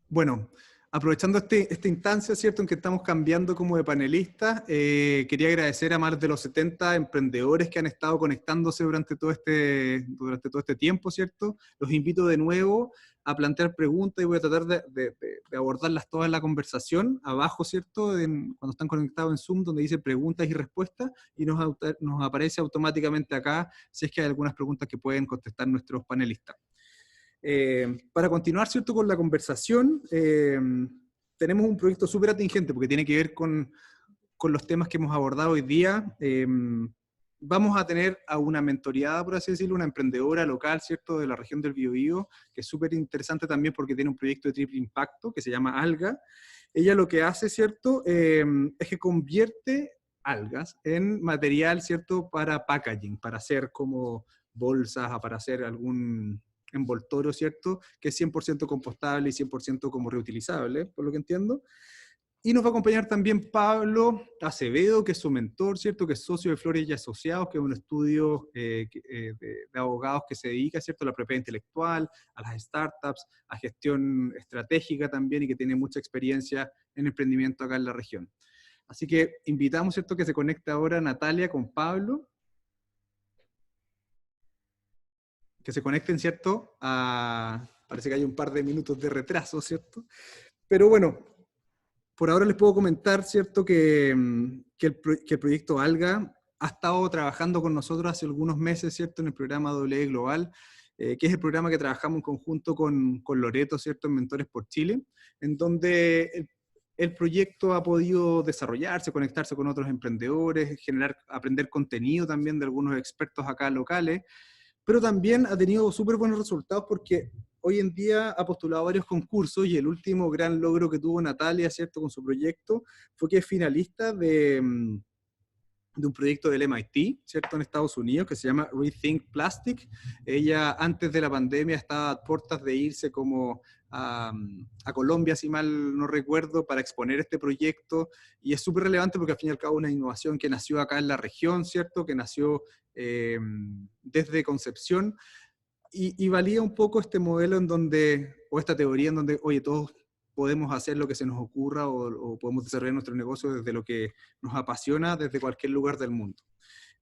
Bueno, Aprovechando esta instancia, ¿cierto?, en que estamos cambiando como de panelistas, quería agradecer a más de los 70 emprendedores que han estado conectándose durante todo este tiempo, ¿cierto? Los invito de nuevo a plantear preguntas y voy a tratar de abordarlas todas en la conversación. Abajo, ¿cierto?, cuando están conectados en Zoom, donde dice preguntas y respuestas, y nos aparece automáticamente acá si es que hay algunas preguntas que pueden contestar nuestros panelistas. Para continuar, ¿cierto?, con la conversación, tenemos un proyecto súper atingente porque tiene que ver con los temas que hemos abordado hoy día. Vamos a tener a una mentoreada, por así decirlo, una emprendedora local, ¿cierto?, de la región del Biobío, que es súper interesante también porque tiene un proyecto de triple impacto que se llama Alga. Ella lo que hace, ¿cierto?, es que convierte algas en material, ¿cierto?, para packaging, para hacer como bolsas, para hacer algún envoltorio, ¿cierto?, que es 100% compostable y 100% como reutilizable, por lo que entiendo. Y nos va a acompañar también Pablo Acevedo, que es su mentor, ¿cierto?, que es socio de Flores y Asociados, que es un estudio de abogados que se dedica, ¿cierto?, a la propiedad intelectual, a las startups, a gestión estratégica también, y que tiene mucha experiencia en emprendimiento acá en la región. Así que invitamos, ¿cierto?, que se conecte ahora Natalia con Pablo, que se conecten, ¿cierto? Parece que hay un par de minutos de retraso, ¿cierto? Pero bueno, por ahora les puedo comentar, ¿cierto?, que el proyecto Alga ha estado trabajando con nosotros hace algunos meses, ¿cierto?, en el programa W Global, que es el programa que trabajamos en conjunto con Loreto, ¿cierto?, en Mentores por Chile, en donde el proyecto ha podido desarrollarse, conectarse con otros emprendedores, aprender contenido también de algunos expertos acá locales, pero también ha tenido súper buenos resultados porque hoy en día ha postulado varios concursos y el último gran logro que tuvo Natalia, ¿cierto?, con su proyecto, fue que es finalista de un proyecto del MIT, ¿cierto?, en Estados Unidos, que se llama Rethink Plastic. Ella, antes de la pandemia, estaba a puertas de irse como a Colombia, si mal no recuerdo, para exponer este proyecto, y es súper relevante porque al fin y al cabo es una innovación que nació acá en la región, ¿cierto?, que nació desde Concepción, y valía un poco este modelo en donde, o esta teoría en donde, oye, todos podemos hacer lo que se nos ocurra o podemos desarrollar nuestro negocio desde lo que nos apasiona, desde cualquier lugar del mundo.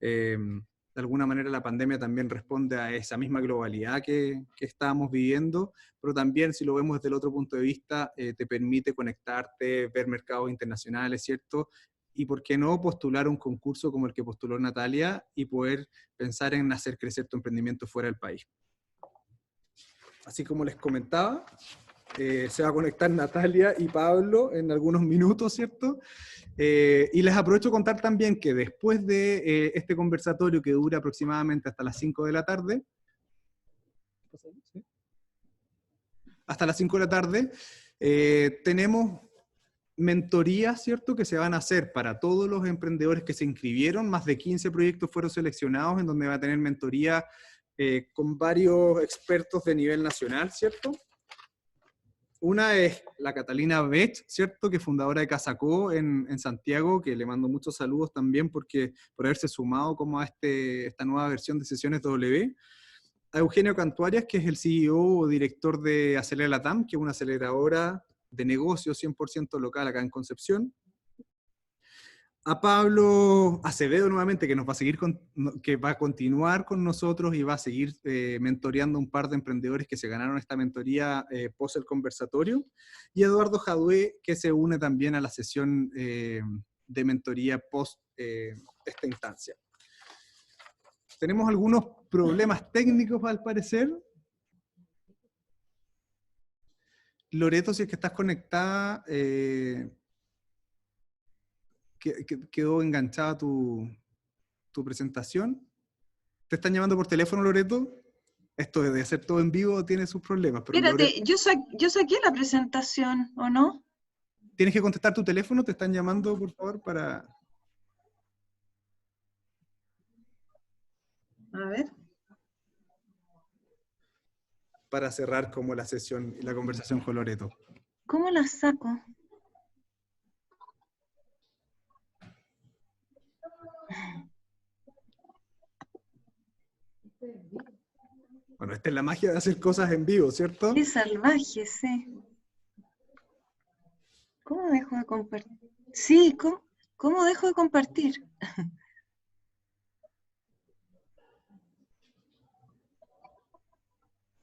De alguna manera la pandemia también responde a esa misma globalidad que estábamos viviendo, pero también, si lo vemos desde el otro punto de vista, te permite conectarte, ver mercados internacionales, ¿cierto? Y por qué no postular un concurso como el que postuló Natalia y poder pensar en hacer crecer tu emprendimiento fuera del país. Así como les comentaba, se va a conectar Natalia y Pablo en algunos minutos, ¿cierto? Y les aprovecho a contar también que después de este conversatorio, que dura aproximadamente hasta las 5 de la tarde, hasta las 5 de la tarde, tenemos mentorías, ¿cierto?, que se van a hacer para todos los emprendedores que se inscribieron. Más de 15 proyectos fueron seleccionados, en donde va a tener mentoría con varios expertos de nivel nacional, ¿cierto? Una es la Catalina Bech, ¿cierto?, que es fundadora de Casacó en Santiago, que le mando muchos saludos también por haberse sumado como a esta nueva versión de Sesiones W. A Eugenio Cantuarias, que es el CEO o director de Acelera Latam, que es una aceleradora de negocios 100% local acá en Concepción. A Pablo Acevedo nuevamente, que nos va a seguir que va a continuar con nosotros y va a seguir mentoreando un par de emprendedores que se ganaron esta mentoría post el conversatorio. Y Eduardo Jadué, que se une también a la sesión de mentoría post esta instancia. Tenemos algunos problemas técnicos al parecer. Loreto, si es que estás conectada, quedó enganchada tu presentación. ¿Te están llamando por teléfono, Loreto? Esto de hacer todo en vivo tiene sus problemas. Pero Espérate, Loreto, yo saqué la presentación, ¿o no? tienes que contestar tu teléfono, te están llamando, por favor, A ver. para cerrar como la sesión y la conversación con Loreto. ¿Cómo la saco? Bueno, esta es la magia de hacer cosas en vivo, ¿cierto? Qué salvaje, sí. de compartir. Sí, ¿cómo dejo de compartir?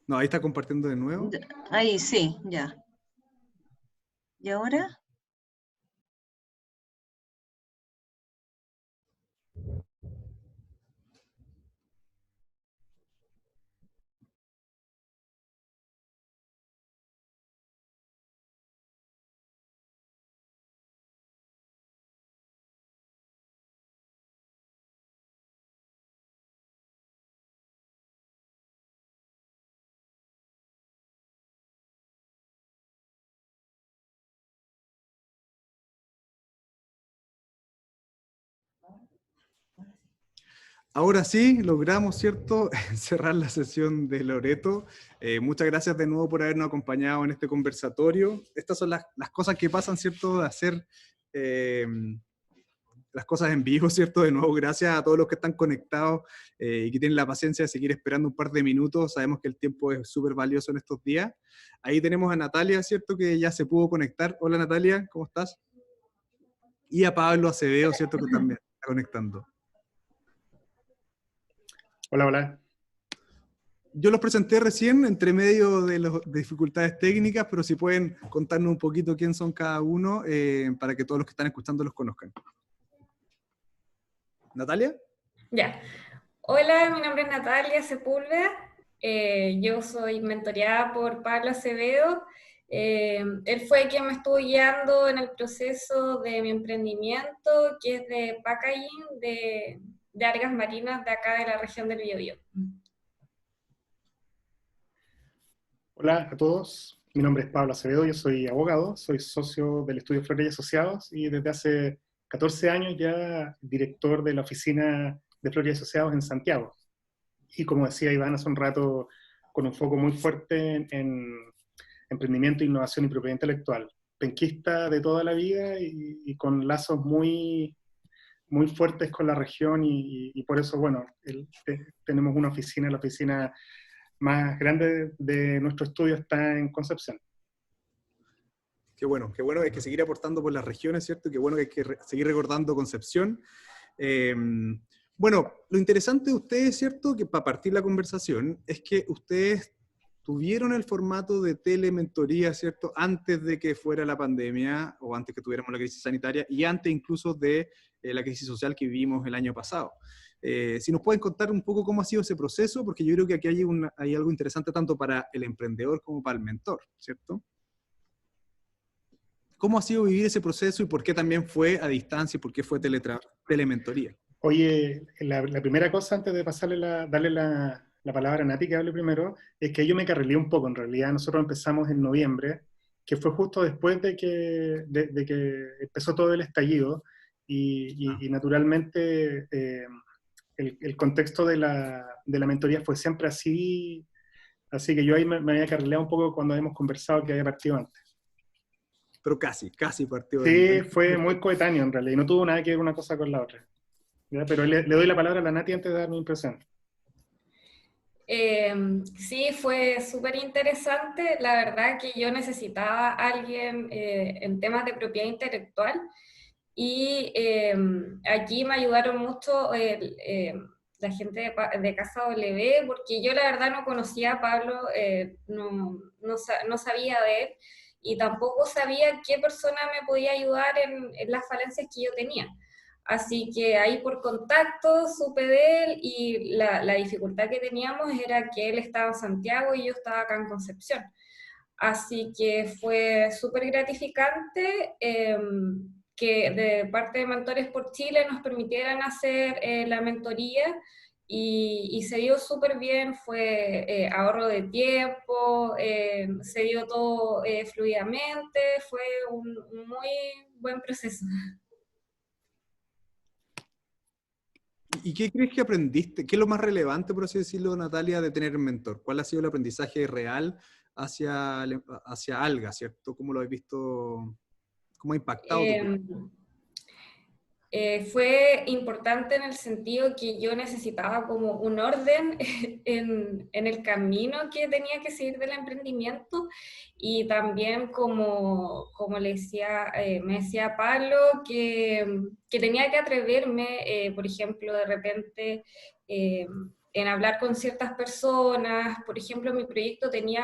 No, ahí está compartiendo de nuevo. Ahí, sí, ya. ¿Y ahora? Ahora sí, logramos, ¿cierto?, cerrar la sesión de Loreto. Muchas gracias de nuevo por habernos acompañado en este conversatorio. Estas son las cosas que pasan, ¿cierto?, de hacer eh, las cosas en vivo, ¿cierto? De nuevo, gracias a todos los que están conectados y que tienen la paciencia de seguir esperando un par de minutos. Sabemos que el tiempo es súper valioso en estos días. Ahí tenemos a Natalia, ¿cierto?, que ya se pudo conectar. Hola Natalia, ¿cómo estás? Y a Pablo Acevedo, ¿cierto?, que también está conectando. Hola, hola. Yo los presenté recién, entre medio de las dificultades técnicas, pero si pueden contarnos un poquito quién son cada uno, para que todos los que están escuchando los conozcan. ¿Natalia? Ya. Hola, mi nombre es Natalia Sepúlveda. Yo soy mentoreada por Pablo Acevedo. Él fue quien me estuvo guiando en el proceso de mi emprendimiento, que es de packaging de algas marinas de acá de la región del Biobío. Hola a todos. Mi nombre es Pablo Acevedo, yo soy abogado, soy socio del estudio Flores y Asociados y desde hace 14 años ya director de la oficina de Flores y Asociados en Santiago. Y como decía Iván hace un rato, con un foco muy fuerte en emprendimiento, innovación y propiedad intelectual. Penquista de toda la vida y con lazos muy, muy fuertes con la región y por eso, bueno, tenemos una oficina, la oficina más grande de nuestro estudio está en Concepción. Qué bueno, hay que seguir aportando por las regiones, ¿cierto? Qué bueno que hay que seguir recordando Concepción. Bueno, lo interesante de ustedes, ¿cierto?, que para partir la conversación, es que ustedes tuvieron el formato de telementoría, ¿cierto?, antes de que fuera la pandemia, o antes que tuviéramos la crisis sanitaria, y antes incluso de la crisis social que vivimos el año pasado. Si nos pueden contar un poco cómo ha sido ese proceso, porque yo creo que aquí hay algo interesante tanto para el emprendedor como para el mentor, ¿cierto? ¿Cómo ha sido vivir ese proceso y por qué también fue a distancia y por qué fue telementoría? Oye, la primera cosa antes de darle la palabra a Nati, que hable primero, es que yo me carrilé un poco en realidad. Nosotros empezamos en noviembre, que fue justo después de que empezó todo el estallido y naturalmente el contexto de la mentoría fue siempre así que yo ahí me había carrileado un poco cuando habíamos conversado que había partido antes. Pero casi partió. Sí, fue muy coetáneo en realidad, y no tuvo nada que ver una cosa con la otra. ¿Ya? Pero le doy la palabra a la Nati antes de dar mi impresión. Sí, fue súper interesante. La verdad que yo necesitaba a alguien en temas de propiedad intelectual y aquí me ayudaron mucho la gente de Casa W, porque yo la verdad no conocía a Pablo, no sabía de él y tampoco sabía qué persona me podía ayudar en las falencias que yo tenía. Así que ahí por contacto supe de él y la dificultad que teníamos era que él estaba en Santiago y yo estaba acá en Concepción. Así que fue súper gratificante que de parte de Mentores por Chile nos permitieran hacer la mentoría y se dio súper bien, fue ahorro de tiempo, se dio todo fluidamente, fue un muy buen proceso. ¿Y qué crees que aprendiste? ¿Qué es lo más relevante, por así decirlo, Natalia, de tener un mentor? ¿Cuál ha sido el aprendizaje real hacia Alga, ¿cierto? ¿Cómo lo has visto? ¿Cómo ha impactado tu vida? fue importante en el sentido que yo necesitaba como un orden en el camino que tenía que seguir del emprendimiento, y también como le decía, me decía Pablo, que tenía que atreverme, por ejemplo, de repente en hablar con ciertas personas. Por ejemplo, mi proyecto tiene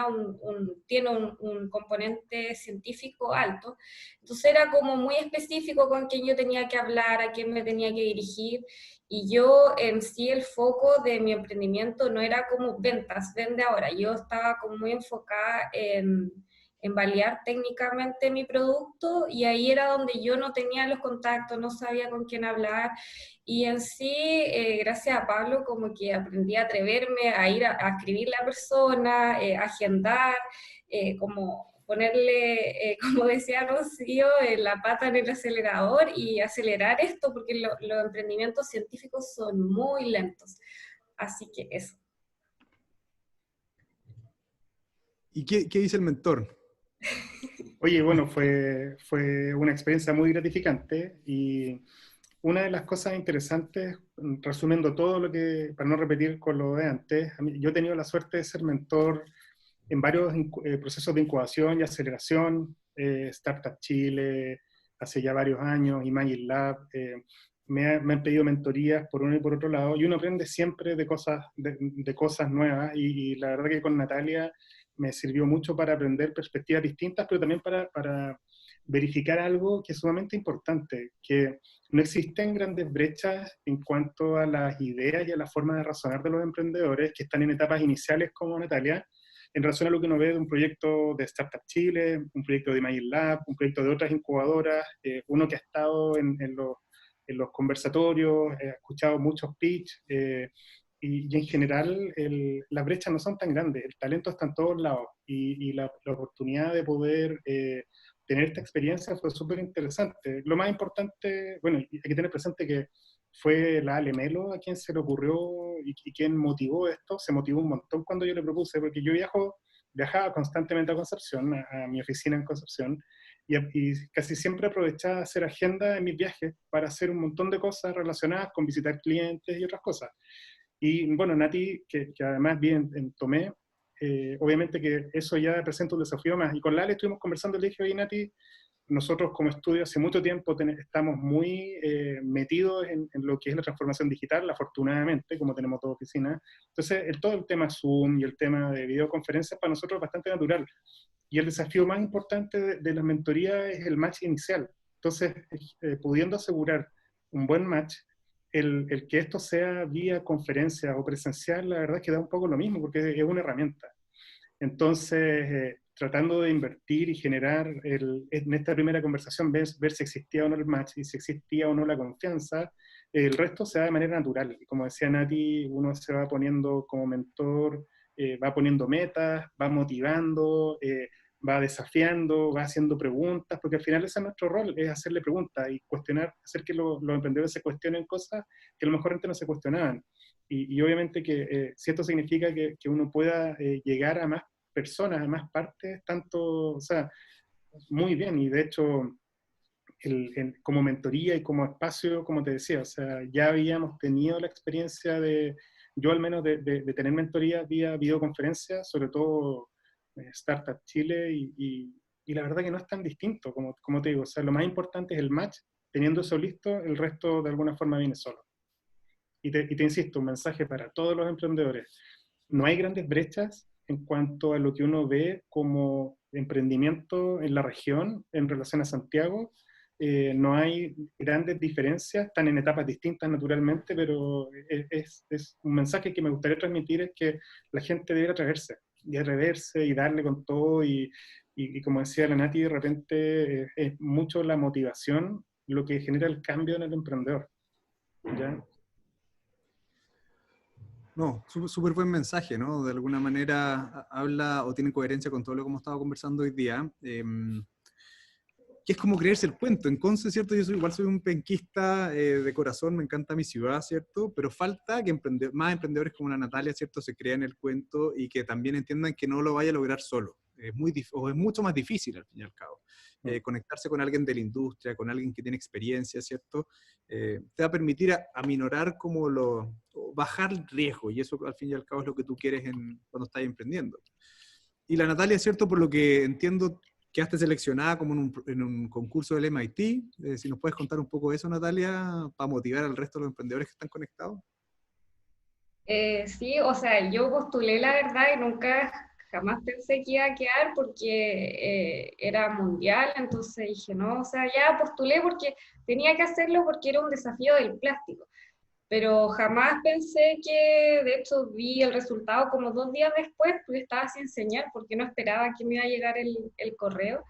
un componente científico alto, entonces era como muy específico con quién yo tenía que hablar, a quién me tenía que dirigir, y yo en sí el foco de mi emprendimiento no era como ventas, vende ahora, yo estaba como muy enfocada en validar técnicamente mi producto, y ahí era donde yo no tenía los contactos, no sabía con quién hablar, y en sí, gracias a Pablo, como que aprendí a atreverme a ir a escribirle a la persona, agendar, como ponerle, como decía Rocío, la pata en el acelerador y acelerar esto, porque los emprendimientos científicos son muy lentos. Así que eso. ¿Y qué dice el mentor? Oye, bueno, fue una experiencia muy gratificante, y una de las cosas interesantes, resumiendo todo lo que, para no repetir con lo de antes, yo he tenido la suerte de ser mentor en varios procesos de incubación y aceleración, Startup Chile, hace ya varios años, Imagine Lab, me han pedido mentorías por uno y por otro lado, y uno aprende siempre de cosas nuevas, y la verdad que con Natalia me sirvió mucho para aprender perspectivas distintas, pero también para verificar algo que es sumamente importante, que no existen grandes brechas en cuanto a las ideas y a la forma de razonar de los emprendedores que están en etapas iniciales como Natalia, en relación a lo que uno ve de un proyecto de Startup Chile, un proyecto de Imagine Lab, un proyecto de otras incubadoras, uno que ha estado en los conversatorios, ha escuchado muchos pitch, y en general las brechas no son tan grandes, el talento está en todos lados, y la oportunidad de poder tener esta experiencia fue súper interesante. Lo más importante, bueno, hay que tener presente que fue la Ale Melo a quien se le ocurrió y quien motivó esto. Se motivó un montón cuando yo le propuse, porque yo viajaba constantemente a Concepción, a mi oficina en Concepción, y casi siempre aprovechaba hacer agenda en mis viajes para hacer un montón de cosas relacionadas con visitar clientes y otras cosas. Y bueno, Nati, que además vive en Tomé, obviamente que eso ya presenta un desafío más. Y con Lale estuvimos conversando, le dije, oye Nati, nosotros como estudio hace mucho tiempo estamos muy metidos en lo que es la transformación digital, afortunadamente, como tenemos toda oficina. Entonces, todo el tema Zoom y el tema de videoconferencias para nosotros es bastante natural. Y el desafío más importante de la mentoría es el match inicial. Entonces, pudiendo asegurar un buen match, el que esto sea vía conferencia o presencial, la verdad es que da un poco lo mismo, porque es una herramienta. Entonces, tratando de invertir y generar en esta primera conversación, ver si existía o no el match y si existía o no la confianza, el resto se da de manera natural. Y como decía Nati, uno se va poniendo como mentor, va poniendo metas, va motivando, va desafiando, va haciendo preguntas, porque al final ese es nuestro rol, es hacerle preguntas y cuestionar, hacer que los emprendedores se cuestionen cosas que a lo mejor antes no se cuestionaban. Y obviamente que si esto significa que uno pueda llegar a más personas, a más partes, tanto, o sea, muy bien. Y de hecho, como mentoría y como espacio, como te decía, o sea, ya habíamos tenido la experiencia yo al menos, de tener mentoría vía videoconferencia, sobre todo Startup Chile, y la verdad que no es tan distinto, como te digo, o sea, lo más importante es el match, teniendo eso listo, el resto de alguna forma viene solo. Y te insisto, un mensaje para todos los emprendedores. No hay grandes brechas en cuanto a lo que uno ve como emprendimiento en la región en relación a Santiago. No hay grandes diferencias, están en etapas distintas naturalmente, pero es un mensaje que me gustaría transmitir, es que la gente debe atreverse y darle con todo, y como decía la Nati, de repente es mucho la motivación lo que genera el cambio en el emprendedor. ¿Ya? No, súper buen mensaje, ¿no? De alguna manera habla o tiene coherencia con todo lo que hemos estado conversando hoy día. Que es como creerse el cuento. En Conce, ¿cierto? Yo igual soy un penquista de corazón, me encanta mi ciudad, ¿cierto? Pero falta que más emprendedores como la Natalia, ¿cierto? Se crean el cuento y que también entiendan que no lo vaya a lograr solo. O es mucho más difícil, al fin y al cabo. conectarse con alguien de la industria, con alguien que tiene experiencia, ¿cierto? Te va a permitir aminorar o bajar el riesgo, y eso al fin y al cabo es lo que tú quieres cuando estás emprendiendo. Y la Natalia, ¿cierto? Por lo que entiendo, quedaste seleccionada como en un concurso del MIT. Si nos puedes contar un poco de eso, Natalia, para motivar al resto de los emprendedores que están conectados. Sí, o sea, yo postulé la verdad y jamás pensé que iba a quedar porque era mundial, entonces dije, no, o sea, ya postulé porque tenía que hacerlo porque era un desafío del plástico, pero jamás pensé que, de hecho, vi el resultado como 2 días después, porque estaba sin señal, porque no esperaba que me iba a llegar el correo.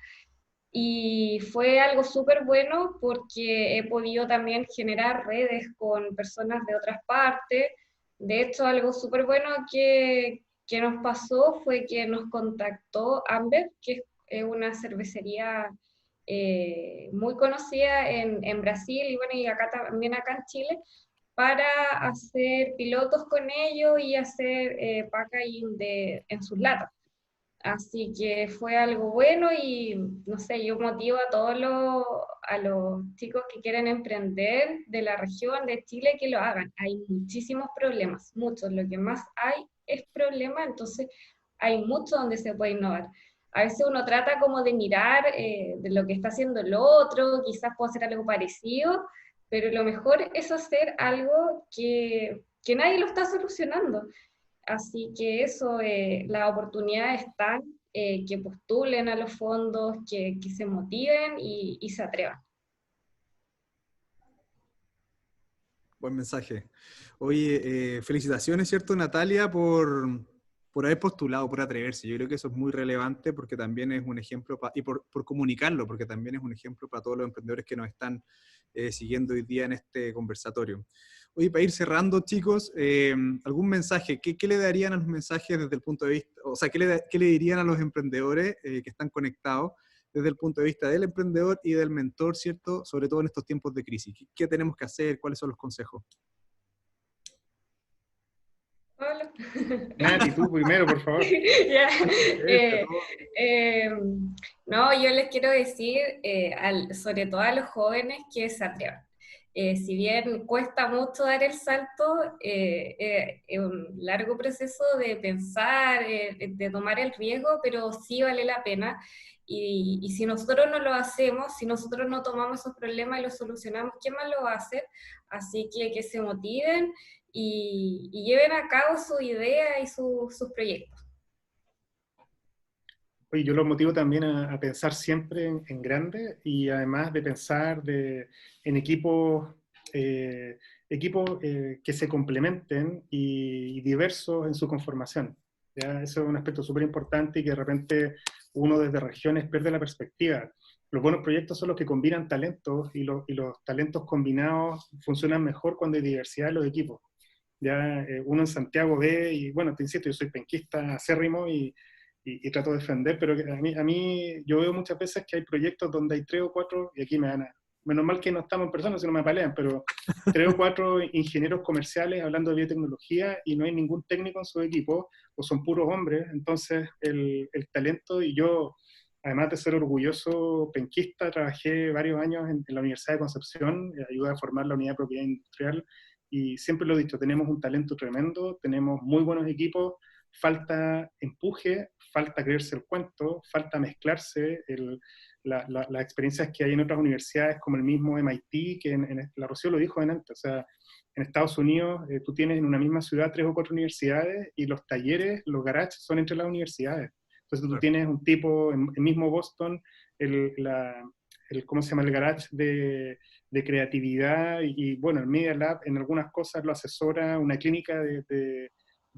Y fue algo súper bueno porque he podido también generar redes con personas de otras partes. De hecho, algo súper bueno que nos pasó fue que nos contactó Amber, que es una cervecería muy conocida en Brasil y bueno, y acá también acá en Chile, para hacer pilotos con ellos y hacer packaging en sus latas. Así que fue algo bueno y, no sé, yo motivo a los chicos que quieren emprender de la región de Chile que lo hagan. Hay muchísimos problemas, muchos. Lo que más hay es problema, entonces hay mucho donde se puede innovar. A veces uno trata como de mirar de lo que está haciendo el otro, quizás puedo hacer algo parecido, pero lo mejor es hacer algo que nadie lo está solucionando. Así que eso, las oportunidades están, que postulen a los fondos, que se motiven y se atrevan. Buen mensaje. Oye, felicitaciones, ¿cierto, Natalia, por haber postulado, por atreverse. Yo creo que eso es muy relevante porque también es un ejemplo, y por comunicarlo, porque también es un ejemplo para todos los emprendedores que nos están siguiendo hoy día en este conversatorio. Oye, para ir cerrando, chicos, ¿algún mensaje? ¿Qué le darían a los mensajes desde el punto de vista, o sea, qué le dirían a los emprendedores que están conectados desde el punto de vista del emprendedor y del mentor, ¿cierto? Sobre todo en estos tiempos de crisis. ¿Qué tenemos que hacer? ¿Cuáles son los consejos? Pablo. Nati, tú primero, por favor. Ya, no, yo les quiero decir, sobre todo a los jóvenes, que se atrevan. Si bien cuesta mucho dar el salto, es un largo proceso de pensar, de tomar el riesgo, pero sí vale la pena. Y si nosotros no lo hacemos, si nosotros no tomamos esos problemas y los solucionamos, ¿quién más lo va a hacer? Así que se motiven y lleven a cabo su idea y sus proyectos. Oye, yo los motivo también a pensar siempre en grande y además de pensar en equipos, que se complementen y diversos en su conformación. ¿Ya? Eso es un aspecto súper importante y que de repente uno desde regiones pierde la perspectiva. Los buenos proyectos son los que combinan talentos y los talentos combinados funcionan mejor cuando hay diversidad en los equipos. Ya uno en Santiago ve, y bueno, te insisto, yo soy penquista acérrimo y trato de defender, pero a mí yo veo muchas veces que hay proyectos donde hay 3 o 4, y aquí me van a, menos mal que no estamos en persona, si no me apalean, pero 3 o 4 ingenieros comerciales hablando de biotecnología y no hay ningún técnico en su equipo, o son puros hombres, entonces el talento, y yo, además de ser orgulloso penquista, trabajé varios años en la Universidad de Concepción, ayudé a formar la unidad de propiedad industrial, y siempre lo he dicho, tenemos un talento tremendo, tenemos muy buenos equipos, falta empuje, falta creerse el cuento, falta mezclarse las experiencias que hay en otras universidades, como el mismo MIT, que la Rocío lo dijo antes, o sea, en Estados Unidos tú tienes en una misma ciudad 3 o 4 universidades y los talleres, los garages son entre las universidades. Entonces tú tienes un tipo, en mismo Boston, ¿cómo se llama? El garage de creatividad y bueno, el Media Lab en algunas cosas lo asesora una clínica de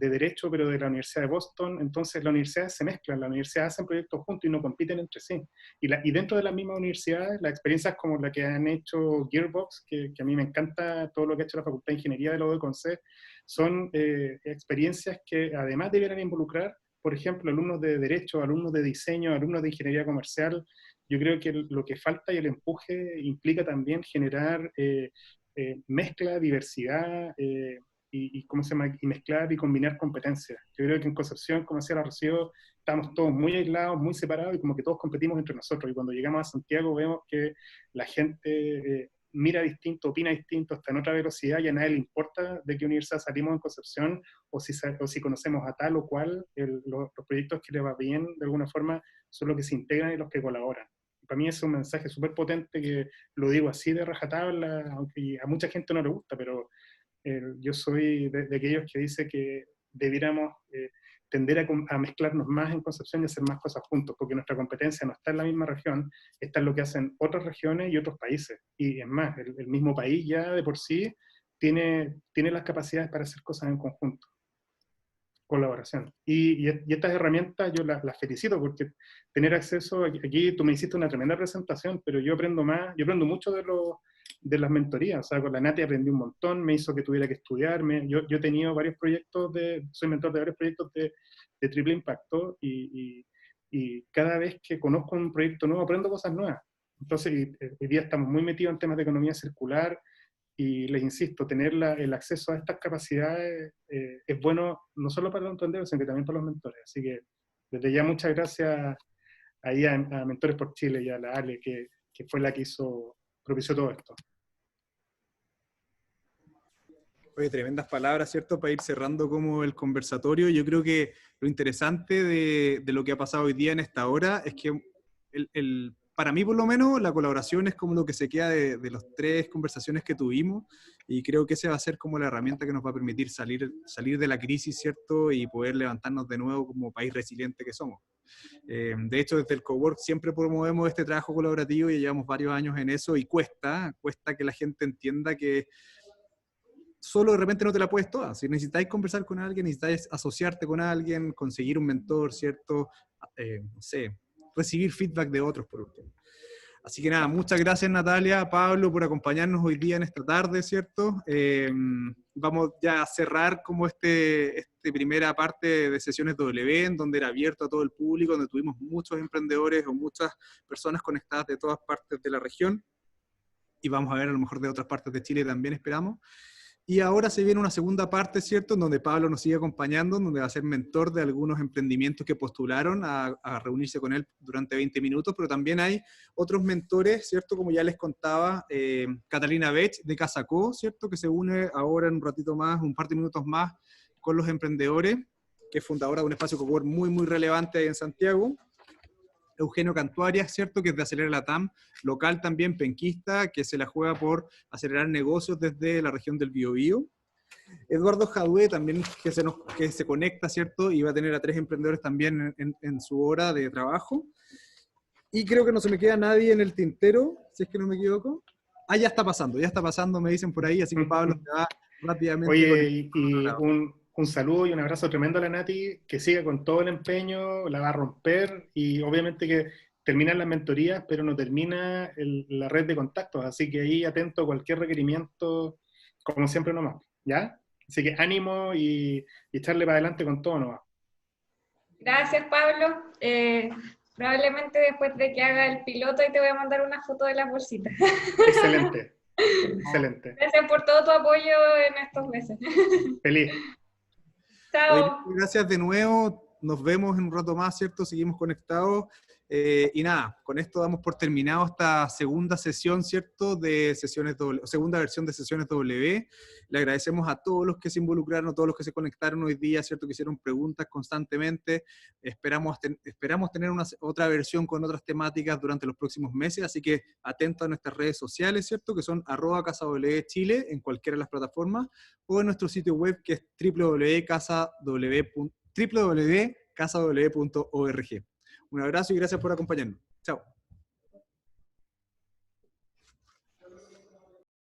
Derecho, pero de la Universidad de Boston. Entonces las universidades se mezclan, las universidades hacen proyectos juntos y no compiten entre sí. Y dentro de las mismas universidades, las experiencias como la que han hecho Gearbox, que a mí me encanta todo lo que ha hecho la Facultad de Ingeniería de la UDECONCE, son experiencias que además debieran involucrar, por ejemplo, alumnos de Derecho, alumnos de Diseño, alumnos de Ingeniería Comercial. Yo creo que lo que falta y el empuje implica también generar mezcla, diversidad, y ¿cómo se llama? Y mezclar y combinar competencias. Yo creo que en Concepción, como decía la Rocío, estamos todos muy aislados, muy separados, y como que todos competimos entre nosotros. Y cuando llegamos a Santiago vemos que la gente mira distinto, opina distinto, está en otra velocidad, y a nadie le importa de qué universidad salimos en Concepción, o si conocemos a tal o cual. Los proyectos que le va bien, de alguna forma, son los que se integran y los que colaboran. Para mí es un mensaje súper potente, que lo digo así de rajatabla, aunque a mucha gente no le gusta, pero yo soy de aquellos que dice que debiéramos tender a mezclarnos más en Concepción y hacer más cosas juntos, porque nuestra competencia no está en la misma región, está en lo que hacen otras regiones y otros países. Y es más, el mismo país ya de por sí tiene las capacidades para hacer cosas en conjunto. Colaboración. Y estas herramientas yo las felicito, porque tener acceso, aquí tú me hiciste una tremenda presentación, pero yo aprendo mucho de las mentorías. O sea, con la Nati aprendí un montón, me hizo que tuviera que estudiarme. Yo he tenido varios proyectos, soy mentor de varios proyectos de triple impacto, y cada vez que conozco un proyecto nuevo aprendo cosas nuevas. Entonces, hoy día estamos muy metidos en temas de economía circular, y les insisto, tener el acceso a estas capacidades es bueno no solo para los emprendedores, sino que también para los mentores. Así que desde ya muchas gracias ahí a Mentores por Chile y a la Ale, que fue la que propició todo esto. Oye, tremendas palabras, ¿cierto? Para ir cerrando como el conversatorio. Yo creo que lo interesante de lo que ha pasado hoy día en esta hora es que para mí, por lo menos, la colaboración es como lo que se queda de las 3 conversaciones que tuvimos, y creo que esa va a ser como la herramienta que nos va a permitir salir de la crisis, ¿cierto? Y poder levantarnos de nuevo como país resiliente que somos. De hecho, desde el Cowork siempre promovemos este trabajo colaborativo y llevamos varios años en eso, y cuesta que la gente entienda que solo de repente no te la puedes toda. Si necesitáis conversar con alguien, necesitáis asociarte con alguien, conseguir un mentor, ¿cierto? No sé, recibir feedback de otros, por último. Así que nada, muchas gracias Natalia, Pablo, por acompañarnos hoy día en esta tarde, ¿cierto? Vamos ya a cerrar como esta primera parte de Sesiones W, en donde era abierto a todo el público, donde tuvimos muchos emprendedores o muchas personas conectadas de todas partes de la región, y vamos a ver a lo mejor de otras partes de Chile también, esperamos. Y ahora se viene una segunda parte, ¿cierto?, en donde Pablo nos sigue acompañando, en donde va a ser mentor de algunos emprendimientos que postularon a reunirse con él durante 20 minutos, pero también hay otros mentores, ¿cierto?, como ya les contaba, Catalina Bech de Casacó, ¿cierto?, que se une ahora en un ratito más, un par de minutos más, con los emprendedores, que es fundadora de un espacio cowork muy, muy relevante ahí en Santiago. Eugenio Cantuarias, ¿cierto?, que es de Acelera Latam, local también, penquista, que se la juega por acelerar negocios desde la región del Biobío. Eduardo Jadue también, que se conecta, ¿cierto?, y va a tener a 3 emprendedores también en su hora de trabajo. Y creo que no se me queda nadie en el tintero, si es que no me equivoco. Ya está pasando, me dicen por ahí, así que Pablo te va rápidamente. Oye, un saludo y un abrazo tremendo a la Nati, que siga con todo el empeño, la va a romper, y obviamente que terminan las mentorías, pero no termina la red de contactos, así que ahí atento a cualquier requerimiento, como siempre nomás, ¿ya? Así que ánimo y echarle para adelante con todo nomás. Gracias, Pablo. Probablemente después de que haga el piloto y te voy a mandar una foto de las bolsitas. Excelente, excelente. Gracias por todo tu apoyo en estos meses. Feliz. Chao. Oye, gracias de nuevo, nos vemos en un rato más, ¿cierto? Seguimos conectados. Y nada, con esto damos por terminado esta segunda sesión, ¿cierto? De Sesiones W, segunda versión de Sesiones W. Le agradecemos a todos los que se involucraron, a todos los que se conectaron hoy día, ¿cierto? Que hicieron preguntas constantemente. Esperamos tener otra versión con otras temáticas durante los próximos meses, así que atentos a nuestras redes sociales, ¿cierto? Que son @CasaW Chile en cualquiera de las plataformas, o en nuestro sitio web que es www.casaw.org. Un abrazo y gracias por acompañarnos. Chao.